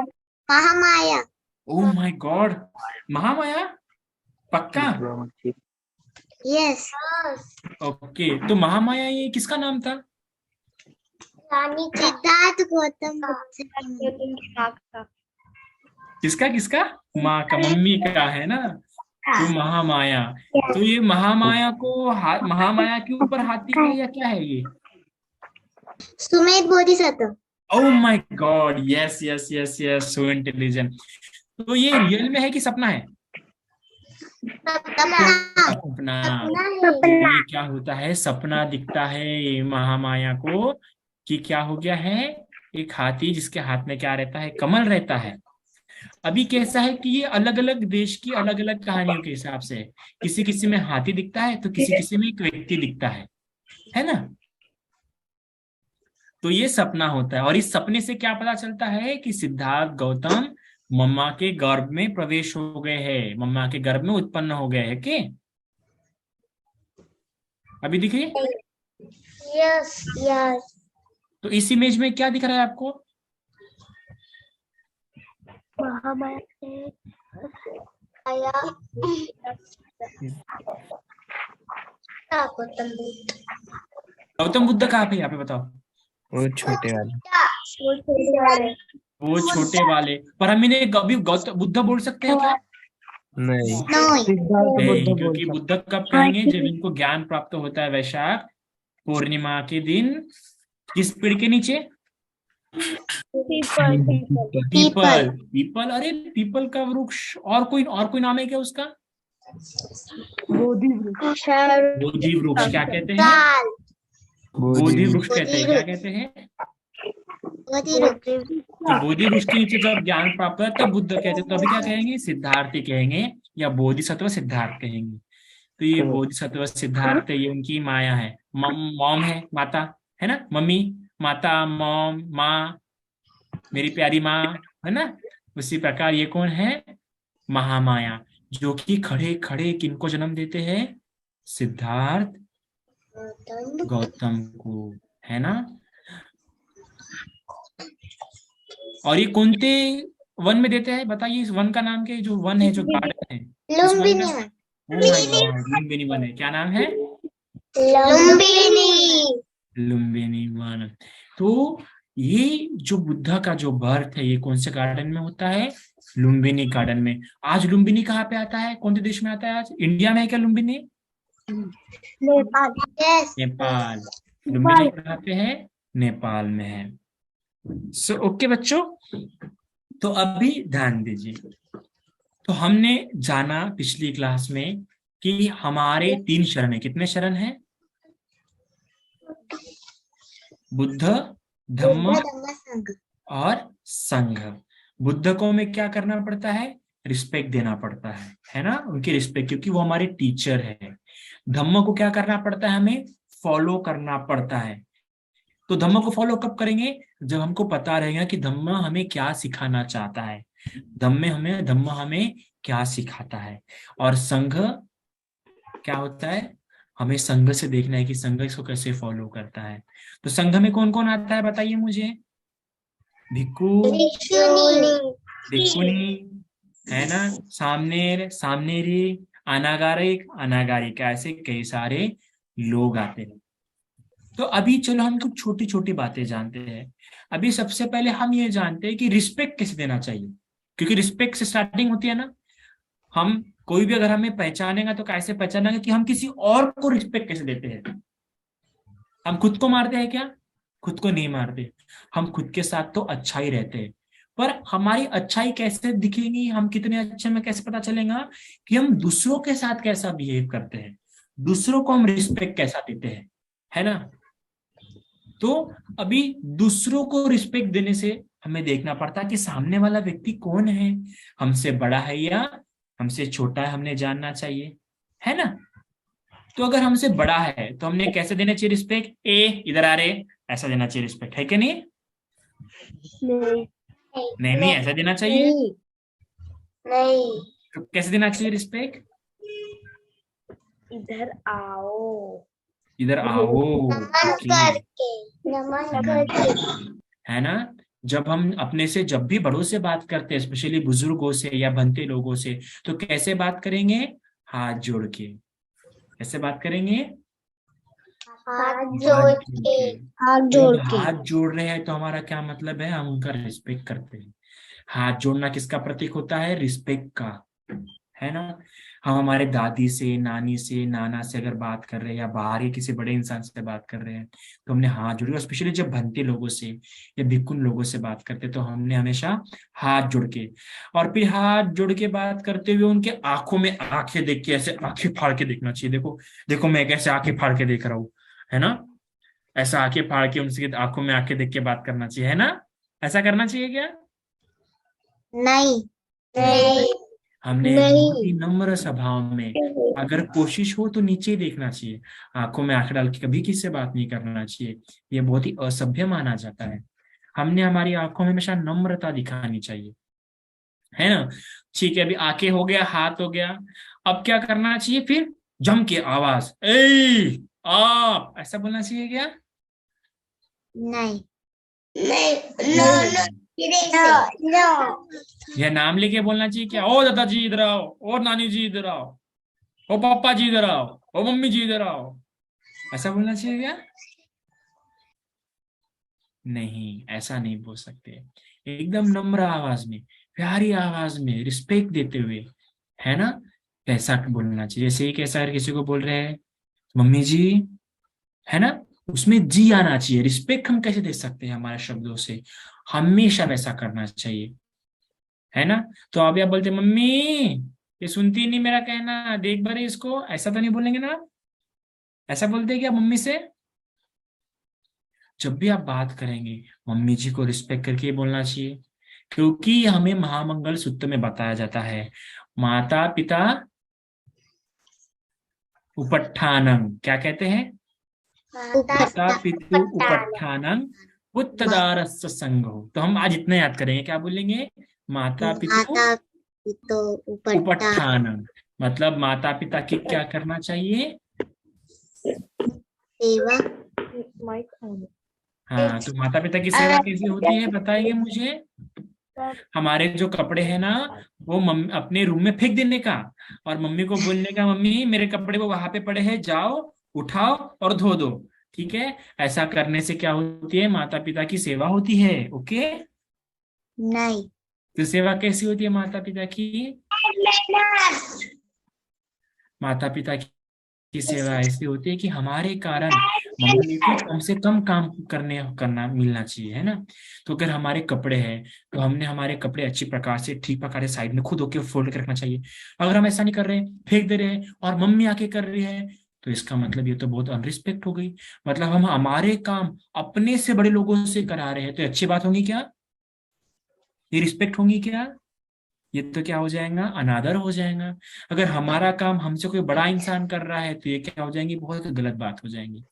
Mahamaya. Oh my God, Mahamaya, पक्का? यस। ओके, तो महामाया ये किसका नाम था? रानी सिद्धार्थ गौतम किसका किसका? माँ का, मम्मी का, है ना। तो महामाया, तो ये महामाया को महामाया के ऊपर हाथी है या क्या है ये? Sumedh Bodhisattva. Oh my God, yes yes yes yes, so intelligent. तो ये रियल में है कि सपना है? सपना। ये क्या होता है, सपना दिखता है महामाया को कि क्या हो गया है, एक हाथी जिसके हाथ में क्या रहता है, कमल रहता है। अभी कैसा है कि ये अलग अलग देश की अलग अलग कहानियों के हिसाब से है। किसी किसी में हाथी दिखता है तो किसी किसी में एक व्यक्ति दिखता है ना। तो ये सपना होता है। और इस सपने से क्या पता चलता है कि सिद्धार्थ गौतम मम्मा के गर्भ में प्रवेश हो गए हैं, मम्मा के गर्भ में उत्पन्न हो गए हैं। के अभी दिख रही है? Yes yes. तो इस इमेज में क्या दिख रहा है आपको? गौतम बुद्ध कहाँ पे, यहाँ पे बताओ? वो छोटे वाले। वो छोटे वाले। पर हम इन्हें कभी गौतम बुद्ध बोल सकते हैं क्या? नहीं। नहीं, क्योंकि बुद्ध कब कहेंगे? जब इनको ज्ञान प्राप्त होता है वैशाख पूर्णिमा के दिन जिस पेड़ के नीचे? People people. पीपल, अरे पीपल का वृक्ष। और कोई नाम है क्या उसका? बोधि वृक्ष। क्या कहते हैं? बोधि वृक्ष कहते हैं। क्या कहते हैं? तो बोधि वृक्ष के नीचे जब ज्ञान प्राप्त कर तब बुद्ध कहते हैं, तो अभी क्या कहेंगे? सिद्धार्थी कहेंगे या बोधिसत्व सिद्धार्थ कहेंगे। तो ये बोधिसत्व सिद्धार्थ, ये उनकी माया है, मॉम है, माता है ना, मम्मी, माता, मॉम, माँ, मेरी प्यारी माँ, है ना। उसी प्रकार ये कौन है? महामाया, जो कि खड़े खड़े किनको जन्म देते हैं? सिद्धार्थ गौतम को, है ना। और ये कौनते वन में देते हैं बताइए? इस वन का नाम क्या है? जो वन है, जो गार्डन है, इस वन का? Oh my God, Lumbini one है। क्या नाम है? लुम्बिनी वन। तो ये जो बुद्धा का जो बर्थ है, ये कौन से गार्डन में होता है? लुम्बिनी गार्डन में। आज लुम्बिनी कहाँ पे आता है? कौन से देश में आता है? आज इंडिया में है क्या लुम्बिनी? नेपाल। लुम्बिनी कहाँ पे है? नेपाल में है। ओके बच्चों, तो अभी ध्यान दीजिए। तो हमने जाना पिछली क्लास में कि हमारे 3 शरण है। कितने शरण है? बुद्ध, धम्म और संघ। बुद्ध को हमें क्या करना पड़ता है? रिस्पेक्ट देना पड़ता है ना, उनकी रिस्पेक्ट, क्योंकि वो हमारे टीचर है। धम्म को क्या करना पड़ता है? हमें फॉलो करना पड़ता है। तो धम्म को फॉलो कब करेंगे? जब हमको पता रहेगा कि धम्म हमें क्या सिखाना चाहता है, धम्म हमें क्या सिखाता है। और संघ क्या होता है? हमें संघ से देखना है कि संघ इसको कैसे फॉलो करता है। तो संघ में कौन कौन आता है बताइए मुझे? भिक्खु, भिक्खुनी, है ना, सामनेर, सामनेरी, अनागारिक, अनागारिका, ऐसे कई सारे लोग आते हैं। तो अभी चलो हम कुछ छोटी छोटी बातें जानते हैं। अभी सबसे पहले हम ये जानते हैं कि रिस्पेक्ट कैसे देना चाहिए, क्योंकि रिस्पेक्ट से स्टार्टिंग होती है ना। हम कोई भी अगर हमें पहचानेगा तो कैसे पहचानेंगे कि हम किसी और को रिस्पेक्ट कैसे देते हैं। हम खुद को मारते हैं क्या? खुद को नहीं मारते। हम खुद के साथ तो अच्छा ही रहते हैं, पर हमारी अच्छाई कैसे दिखेगी, हम कितने अच्छे में कैसे पता चलेगा कि हम दूसरों के साथ कैसा बिहेव करते हैं, दूसरों को हम रिस्पेक्ट कैसा देते हैं, है ना। तो अभी दूसरों को रिस्पेक्ट देने से हमें देखना पड़ता है कि सामने वाला व्यक्ति कौन है, हमसे बड़ा है या हमसे छोटा है, हमने जानना चाहिए, है ना। तो अगर हमसे बड़ा है तो हमने कैसे देना चाहिए रिस्पेक्ट? ए इधर आ रहे, ऐसा देना चाहिए रिस्पेक्ट, है कि नहीं? नहीं, ऐसा देना चाहिए। नहीं। तो कैसे देना चाहिए रिस्पेक्ट? इधर आओ, इधर आओ, नमन करके। है ना। जब हम अपने से जब भी बड़ों से बात करते हैं, स्पेशली बुजुर्गों से या बनते लोगों से, तो कैसे बात करेंगे? हाथ जोड़ के। कैसे बात करेंगे? हाथ जोड़ के। हाथ जोड़ के। हाथ जोड़ रहे हैं तो हमारा क्या मतलब है? हम उनका रिस्पेक्ट करते हैं। हाथ जोड़ना किसका प्रतीक होता है? रिस्पेक्ट का, है ना। हम हमारे दादी से, नानी से, नाना से अगर बात कर रहे हैं या बाहर ही किसी बड़े इंसान से बात कर रहे हैं तो हमने हाथ जोड़े। और स्पेशली जब भंते लोगों से या भिक्खुन लोगों से बात करते तो हमने हमेशा हाथ जोड़ के, और फिर हाथ जोड़ के बात करते हुए उनके आंखों में आंखें देख के, ऐसे आंखें फाड़ के देखना चाहिए। देखो देखो मैं कैसे आंखें फाड़ के देख रहा हूँ, है ना। ऐसा आंखें फाड़ के उनसे आंखों में आंखें देख के बात करना चाहिए, है ना। ऐसा करना चाहिए क्या? नहीं। नहीं। हमने नहीं। बहुत ही नम्र स्वभाव में, अगर कोशिश हो तो नीचे देखना चाहिए, आंखों में आंख डाल के कभी किसी से बात नहीं करना चाहिए। ये बहुत ही असभ्य माना जाता है। हमने हमारी आंखों में हमेशा नम्रता दिखानी चाहिए, है ना। ठीक है, अभी आंखें हो गया, हाथ हो गया, अब क्या करना चाहिए? फिर जम के आवाज, ए आप, ऐसा बोलना चाहिए क्या? नहीं। नहीं। यह नाम लेके बोलना चाहिए क्या? ओ दादाजी इधर आओ, ओ नानी जी इधर आओ, ओ पापा जी इधर आओ, ओ मम्मी जी इधर आओ, ऐसा बोलना चाहिए क्या? नहीं, ऐसा नहीं बोल सकते। एकदम नम्र आवाज में, प्यारी आवाज में, रिस्पेक्ट देते हुए, है ना, कैसा बोलना चाहिए। जैसे ही कैसा किसी को बोल रहे हैं मम्मी जी, है ना, उसमें जी आना चाहिए। रिस्पेक्ट हम कैसे दे सकते हैं हमारे शब्दों से, हमेशा वैसा करना चाहिए, है ना। तो अभी आप बोलते मम्मी ये सुनती नहीं मेरा कहना, देख बारे इसको, ऐसा तो नहीं बोलेंगे ना आप? ऐसा बोलते हैं क्या मम्मी से? जब भी आप बात करेंगे मम्मी जी को रिस्पेक्ट करके ही बोलना चाहिए, क्योंकि हमें महामंगल सूत्र में बताया जाता है माता पिता उपट्ठानम, क्या कहते हैं? माता पितु उपट्ठानम उत्तदारस्य संगो। तो हम आज इतना याद करेंगे, क्या बोलेंगे? माता पितु माता पिता उपट्ठा उपट्ठानम, मतलब माता पिता की क्या करना चाहिए? सेवा। Mic on. हाँ, तो माता पिता की सेवा कैसी होती है बताइए मुझे। हमारे जो कपड़े हैं ना, वो अपने रूम में फेंक देने का, और मम्मी को बोलने का मम्मी मेरे कपड़े वो वहां पे पड़े हैं, जाओ उठाओ और धो दो। ठीक है, ऐसा करने से क्या होती है? माता पिता की सेवा होती है। ओके, नहीं। तो सेवा कैसी होती है माता पिता की? माता पिता की सेवा ऐसी होती है कि हमारे कारण मम्मी को कम से कम काम करना मिलना चाहिए, है ना। तो अगर हमारे कपड़े हैं तो हमने हमारे कपड़े अच्छी प्रकार से ठीक प्रकार से साइड में खुद होके फोल्ड कर रखना चाहिए। अगर हम ऐसा नहीं कर रहे, फेंक दे रहे हैं और मम्मी आके कर रही है, तो इसका मतलब ये तो बहुत अनरिस्पेक्ट हो गई। मतलब हम हमारे काम अपने से बड़े लोगों से करा रहे हैं, तो अच्छी बात होगी क्या? ये रिस्पेक्ट होगी क्या? ये तो क्या हो जाएगा? अनादर हो जाएगा। अगर हमारा काम हमसे कोई बड़ा इंसान कर रहा है तो ये क्या हो जाएंगी? बहुत गलत बात हो जाएंगी।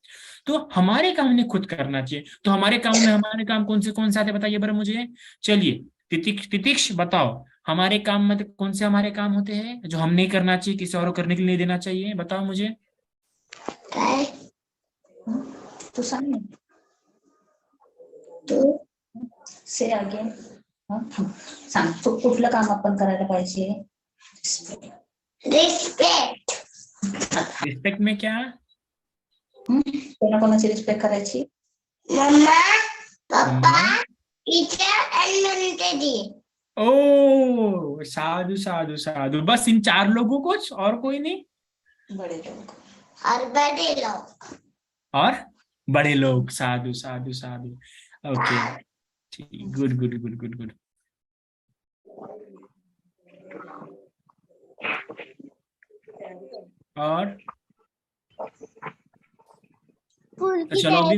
तो हमारे काम ने खुद करना चाहिए। तो हमारे काम में हमारे काम कौन से आते बताइए बरा मुझे। चलिए तितीक्ष बताओ, हमारे काम में कौन से हमारे काम होते हैं जो हम नहीं करना चाहिए, किसी और को करने के लिए नहीं देना चाहिए? बताओ मुझे। तू सांग ना. तू से आगे सांग, तू कुठलं काम आपण करायला पाहिजे? रिस्पेक्ट। रिस्पेक्ट में क्या? कोणाकोणाची रिस्पेक्ट करायची? मम्मा, पापा, टीचर एंड मिलते जी। ओ साधु साधु साधु, बस इन 4 लोगों को, और कोई नहीं? बड़े लोग और बड़े लोग। और बड़े लोग, साधु साधु साधु। ओके, ठीक, good good good good good. और तो चलो अभी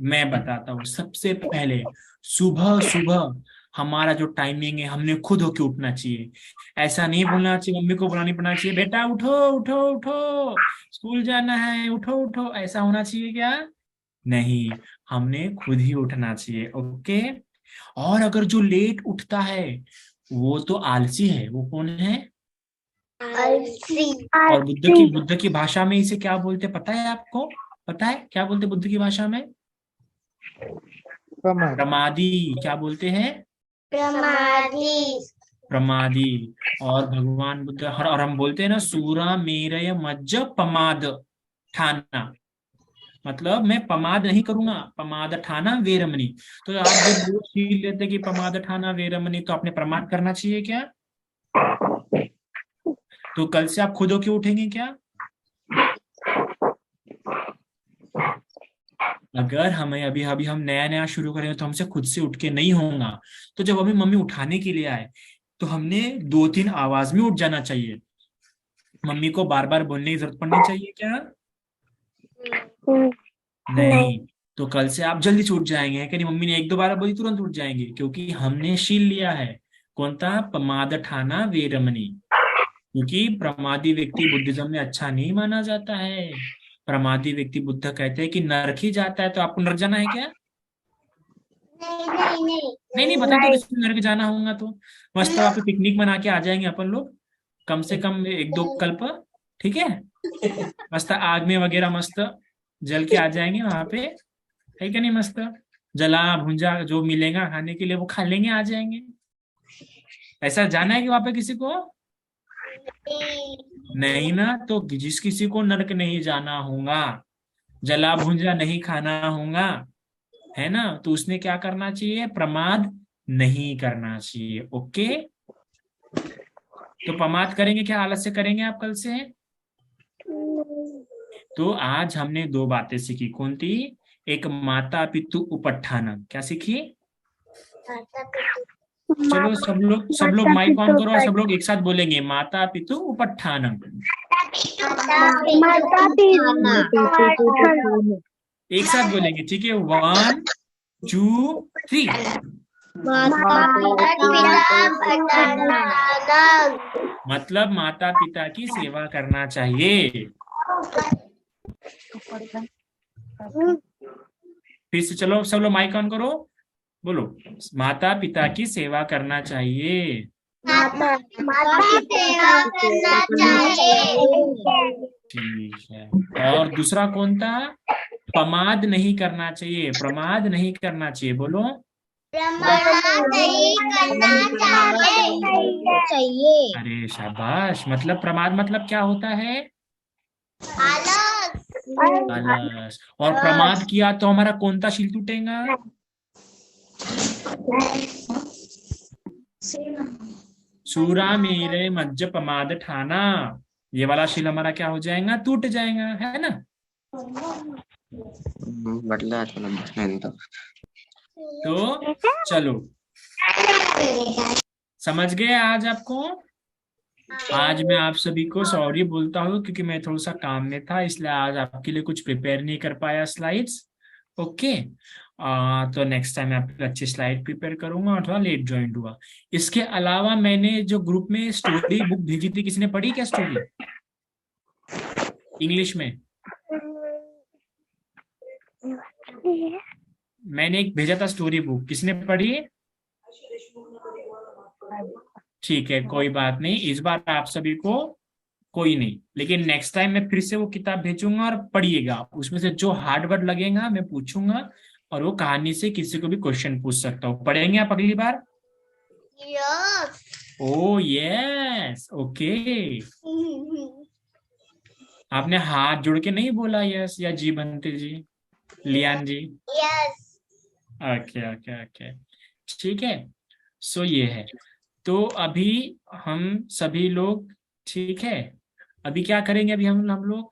मैं बताता हूँ। सबसे पहले सुबह सुबह हमारा जो टाइमिंग है, हमने खुद होके उठना चाहिए। ऐसा नहीं बोलना चाहिए, मम्मी को बुलानी पड़ना चाहिए, बेटा उठो उठो उठो स्कूल जाना है, उठो उठो, ऐसा होना चाहिए क्या? नहीं, हमने खुद ही उठना चाहिए। ओके। और अगर जो लेट उठता है वो तो आलसी है। वो कौन है? और बुद्ध की भाषा में इसे क्या बोलते पता है आपको? पता है क्या बोलते बुद्ध की भाषा में? प्रमादी। क्या बोलते हैं? प्रमादी। प्रमादी। और भगवान बुद्ध, और हम बोलते हैं ना सूरा मेरय मज्ज पमाद ठाना, मतलब मैं पमाद नहीं करूंगा, पमाद ठाना वेरमनी। तो आप जब रोज सीख लेते कि पमाद ठाना वेरमनी, तो आपने प्रमाद करना चाहिए क्या? तो कल से आप खुद होके उठेंगे क्या? अगर हमें अभी अभी हम नया नया शुरू करें तो हमसे खुद से उठ के नहीं होगा। तो जब हमें मम्मी उठाने के लिए आए तो हमने 2-3 आवाज में उठ जाना चाहिए। मम्मी को बार बार बोलने की जरूरत पड़नी चाहिए क्या? नहीं। तो कल से आप जल्दी से उठ जाएंगे, है कि नहीं? मम्मी ने 1-2 बार बोली तुरंत उठ जाएंगे, क्योंकि हमने शील लिया है। कौन सा? प्रमाद ठाना वेरमनी। क्योंकि प्रमादी व्यक्ति बुद्धिज्म में अच्छा नहीं माना जाता है। प्रमादी व्यक्ति, बुद्ध कहते हैं कि नरक ही जाता है। तो आपको नरक जाना है क्या? नहीं बता तो किसी नरक जाना होगा तो मस्त वहां पे पिकनिक मना के आ जाएंगे अपन लोग, कम से कम 1-2 कल्प। ठीक है, मस्त आग में वगैरह मस्त जल के आ जाएंगे वहां पे, है क्या नहीं? मस्त जला भुंजा जो मिलेगा खाने के लिए वो खा लेंगे, आ जाएंगे। ऐसा जाना है कि वहां पे किसी को? नहीं ना। तो जिस किसी को नरक नहीं जाना होगा, जला भुंजा नहीं खाना होगा, है ना, तो उसने क्या करना चाहिए? प्रमाद नहीं करना चाहिए। ओके। तो प्रमाद करेंगे क्या? आलस्य करेंगे आप कल से? तो आज हमने 2 बातें सीखी। कौन थी? एक माता पितु उपट्ठानम। क्या सीखी? चलो सब लोग माइक ऑन करो और सब लोग एक साथ बोलेंगे माता पितु उपट्ठानम। एक साथ बोलेंगे, ठीक है? 1 2 3। मतलब माता पिता की सेवा करना चाहिए। फिर से चलो सब लोग माइक ऑन करो, बोलो माता पिता की सेवा करना चाहिए। ठीक है। और दूसरा कौन था? प्रमाद नहीं करना चाहिए। प्रमाद नहीं करना चाहिए, बोलो। अरे शाबाश। मतलब प्रमाद मतलब क्या होता है? आलस। और प्रमाद किया तो हमारा कौन सा शील टूटेगा? सूरा मेरे मज्ज प्रमाद ठाना। ये वाला शील हमारा क्या हो जाएगा? टूट जाएगा, है ना? तो चलो, समझ गए आज आपको? आज मैं आप सभी को सॉरी बोलता हूँ क्योंकि मैं थोड़ा सा काम में था, इसलिए आज आपके लिए कुछ प्रिपेयर नहीं कर पाया स्लाइड्स। ओके, तो नेक्स्ट टाइम मैं आपके अच्छी स्लाइड प्रिपेयर करूंगा और थोड़ा लेट ज्वाइन हुआ। इसके अलावा मैंने जो ग्रुप में स्टोरी बुक भेजी थी, किसी ने पढ़ी क्या स्टोरी इंग्लिश में? मैंने एक भेजा था स्टोरी बुक, किसने पढ़ी? ठीक है, कोई बात नहीं, इस बार आप सभी को कोई नहीं, लेकिन नेक्स्ट टाइम मैं फिर से वो किताब भेजूंगा और पढ़िएगा। उसमें से जो हार्ड वर्ड लगेगा मैं पूछूंगा और वो कहानी से किसी को भी क्वेश्चन पूछ सकता हूँ। पढ़ेंगे आप अगली बार? ओ यस, ओके। आपने हाथ जोड़ के नहीं बोला यस या जी बनते जी, लियान जी? यस। ओके ओके ओके, ठीक है। सो ये है। तो अभी हम सभी लोग, ठीक है, अभी क्या करेंगे? अभी हम लोग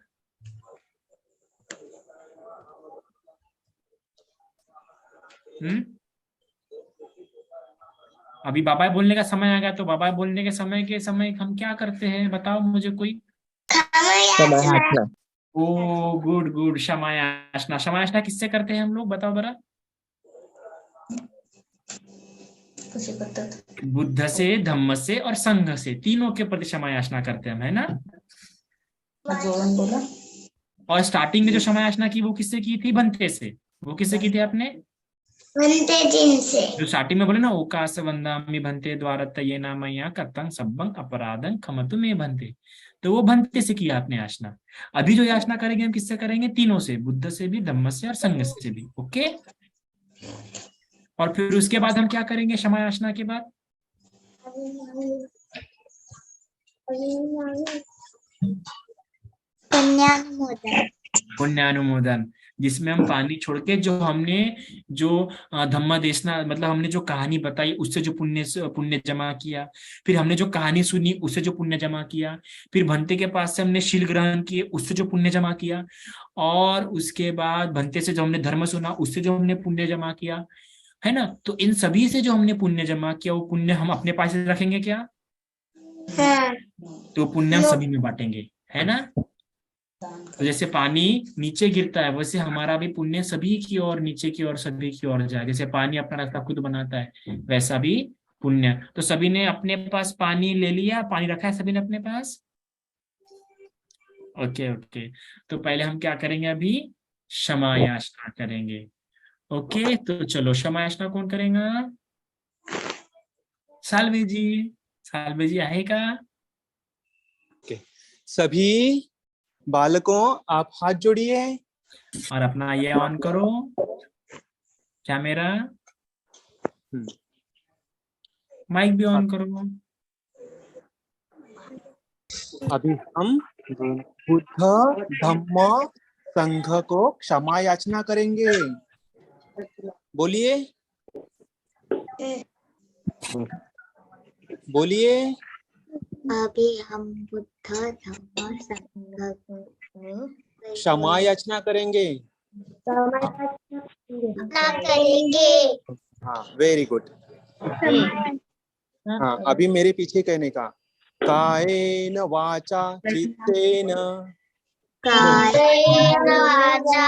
अभी बाबा बोलने का समय आ गया, तो बाबा बोलने के समय हम क्या करते हैं? बताओ मुझे कोई। ओ गुड गुड, क्षमायाचना। क्षमायाचना किससे करते हैं हम लोग, बताओ बरा? बुद्ध से, धम्म से और संघ से, तीनों के प्रति क्षमायाचना करते हैं हम, है ना? बोला। और स्टार्टिंग में जो क्षमायाचना की वो किससे की थी? बनते से। वो किससे की थी आपने? बनते दिन से। जो स्टार्टिंग में बोले ना, ओकास वंदामि भंते द्वारत ये नामया कर्तंग सब्बं अपराधं खमतु मे भंते, तो वो भंते से किया आपने याचना। अभी जो याचना करेंगे हम किससे करेंगे? तीनों से, बुद्ध से भी, धम्म से और संघ से भी। ओके, और फिर उसके बाद हम क्या करेंगे क्षमा याचना के बाद? पुण्यानुमोदन, जिसमें हम पानी छोड़ के जो हमने जो धम्म देशना, मतलब हमने जो कहानी बताई उससे जो पुण्य जमा किया, फिर हमने जो कहानी सुनी उससे जो पुण्य जमा किया, फिर भंते के पास से हमने शील ग्रहण किए उससे जो पुण्य जमा किया, और उसके बाद भंते से जो हमने धर्म सुना उससे जो हमने पुण्य जमा किया, है ना? तो इन सभी से जो हमने पुण्य जमा किया वो पुण्य हम अपने पास रखेंगे क्या? तो पुण्य हम सभी में बांटेंगे, है ना? तो जैसे पानी नीचे गिरता है वैसे हमारा भी पुण्य सभी की ओर, नीचे की ओर, सभी की ओर जाए। जैसे पानी अपना रास्ता खुद बनाता है वैसा भी पुण्य। तो सभी ने अपने पास पानी ले लिया, पानी रखा है सभी ने अपने पास। ओके ओके, तो पहले हम क्या करेंगे? अभी क्षमा याचना करेंगे। ओके, तो चलो क्षमा याचना कौन करेगा? सालवी जी, सालवी जी आएगा। सभी बालकों आप हाथ जोड़िए और अपना ये ऑन करो, क्या मेरा माइक भी ऑन करो। अभी हम बुद्ध धम्म संघ को क्षमा याचना करेंगे। बोलिए बोलिए। अभी हम बुद्ध धम्म संघ में क्षमा याचना करेंगे। ना करेंगे। हाँ, वेरी गुड। हाँ, अभी मेरे पीछे कहने का, कायेन वाचा चित्तेन कायेन वाचा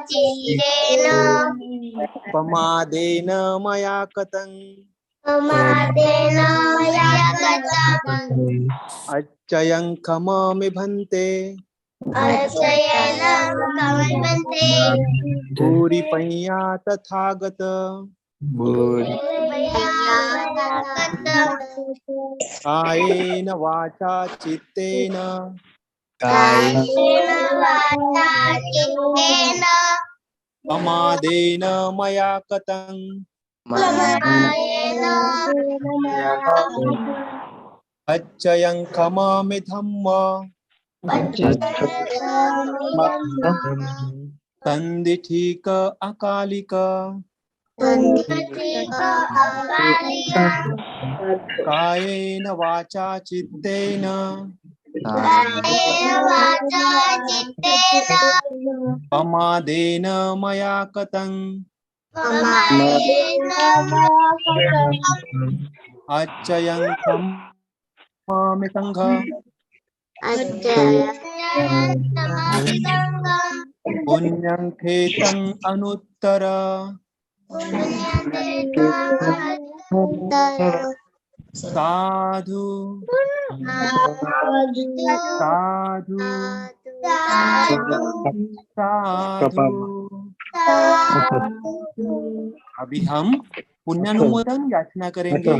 चित्तेन प्रमादेन मया कतं प्रमादेन मया कृतं अच्चयं खमामि भन्ते अर्चयेन कमन्ते भूरिपय्या तथागत कायेन वाचा चित्तेन कायेन वाचा चित्तेन प्रमादेन मया कतं प्रमादेन अच्चयं खमामि धम्म तन्दिठीक अकालिक कायेन वाचा चित्तेन प्रमादेन मया कतं अच्चयं खमामि संघ पुण्यं खेतं अनुत्तर साधु साधु साधु। अभी हम पुण्यानुमोदन याचना करेंगे।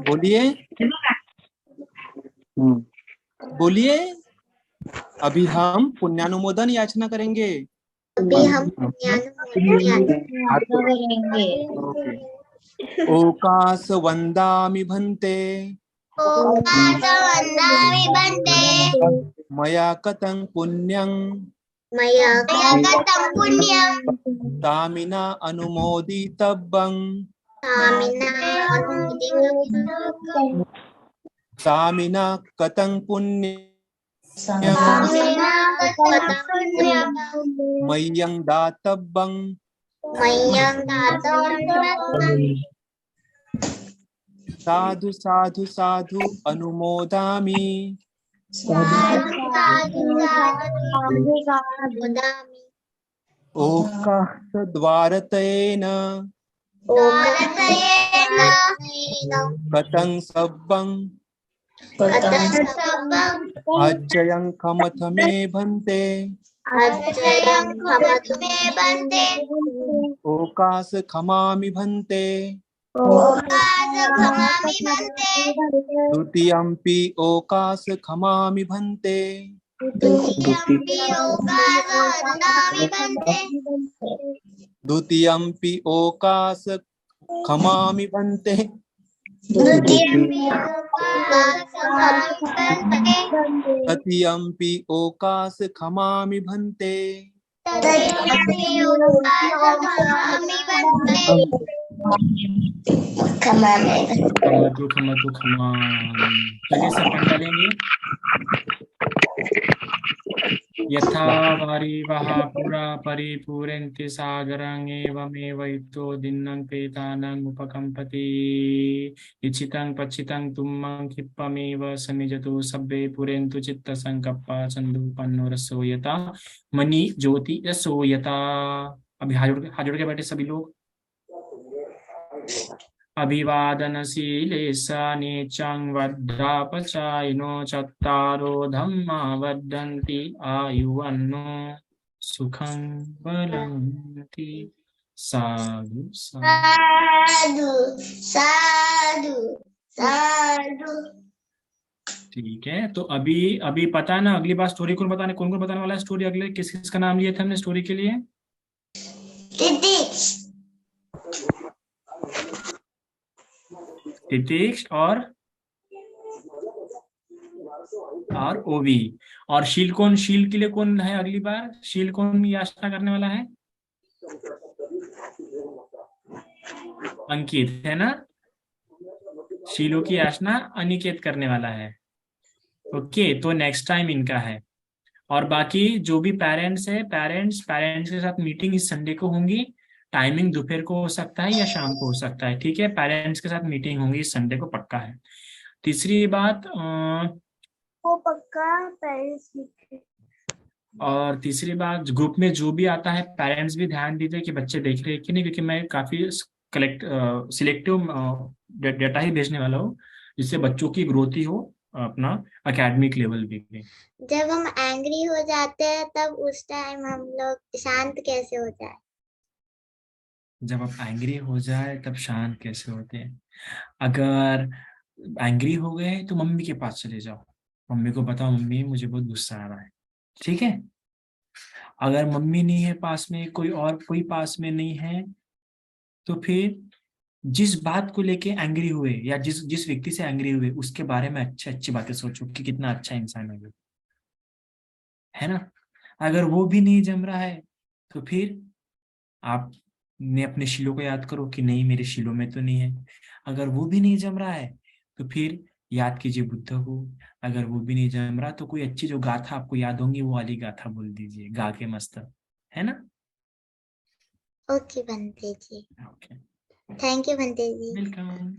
बोलिए बोलिए। अभी हम पुण्यानुमोदन याचना करेंगे। अभी हम करेंगे। ओके। ओकास वंदामि भन्ते वन्दामि भन्ते मया कतं पुण्यं मया कृतं पुण्यं तामिना अनुमोदितव्यं तामिना कतं पुण्यं मह्यं दातव्यं साधु साधु साधु अनुमोदामि ओकास द्वारतेन कतं सब्बं अज्जयं खमथ मे भन्ते ओकास खमामि भन्ते द्वितीयंपि ओकास खमामि भन्ते द्वितीयंपि ओकास खमामि भन्ते तृतीयंपि ओकास खमामि भन्ते खमतु खमतु खमा। चलिए सब पढ़ डालेंगे। यथा वारिवः पुरा परिपूरन्ति सागरं एवमेव युक्तो दिन्नं पेतानं उपकम्पति इच्छितं पच्चितं तुम्मं क्षिप्पमेव सनिजतु सब्बे पुरेन्तु चित्तसंकप्पा चन्दूपन्नो रसो यथा मणि ज्योति रसो यथा। अभी हाथ जोड़ के बैठे सभी लोग। अभिवादनशीलेश नीचं वड्डापचायिनो चत्तारो धम्मा वर्धन्ति आयुवन्नो सुखं बलंति। साधु साधु साधु साधु। ठीक है, तो अभी पता है ना, अगली बार स्टोरी कौन बताने वाला है स्टोरी? अगले किस किस का नाम लिया था हमने स्टोरी के लिए? तितीक्ष और ओवी। और शील के लिए कौन है अगली बार? शील कौन याचना करने वाला है? अंकित है ना। शीलों की याचना अनिकेत करने वाला है। ओके, तो नेक्स्ट टाइम इनका है। और बाकी जो भी पेरेंट्स है, पेरेंट्स के साथ मीटिंग इस संडे को होंगी। टाइमिंग दोपहर को हो सकता है या शाम को हो सकता है, ठीक है। पेरेंट्स के साथ मीटिंग होंगी इस संडे को, पक्का है। तीसरी बात वो पक्का पेरेंट्स और तीसरी बात, ग्रुप में जो भी आता है पेरेंट्स भी ध्यान दीजिए कि बच्चे देख रहे हैं कि नहीं, क्योंकि मैं काफी सिलेक्टिव डेटा ही भेजने वाला हूँ, जिससे बच्चों की ग्रोथ ही हो अपना एकेडमिक लेवल भी। जब हम एंग्री हो जाते हैं तब उस टाइम हम लोग शांत कैसे हो जाए? जब आप एंग्री हो जाए तब शांत कैसे होते हैं? अगर एंग्री हो गए तो मम्मी के पास चले जाओ, मम्मी को बताओ मम्मी मुझे बहुत गुस्सा आ रहा है, ठीक है। अगर मम्मी नहीं है पास में, कोई पास में नहीं है, तो फिर जिस बात को लेके एंग्री हुए या जिस जिस व्यक्ति से एंग्री हुए उसके बारे में अच्छी अच्छी बातें सोचो कि कितना अच्छा इंसान है ना। अगर वो भी नहीं जम रहा है तो फिर आप ने अपने शिलों को याद करो कि नहीं मेरे शिलों में तो नहीं है। अगर वो भी नहीं जम रहा है तो फिर याद कीजिए बुद्ध को। अगर वो भी नहीं जम रहा तो कोई अच्छी जो गाथा आपको याद होंगी वो वाली गाथा बोल दीजिए, गा के मस्त, है ना। ओके बंदे जी, ओके, थैंक यू बंदे जी। वेलकम।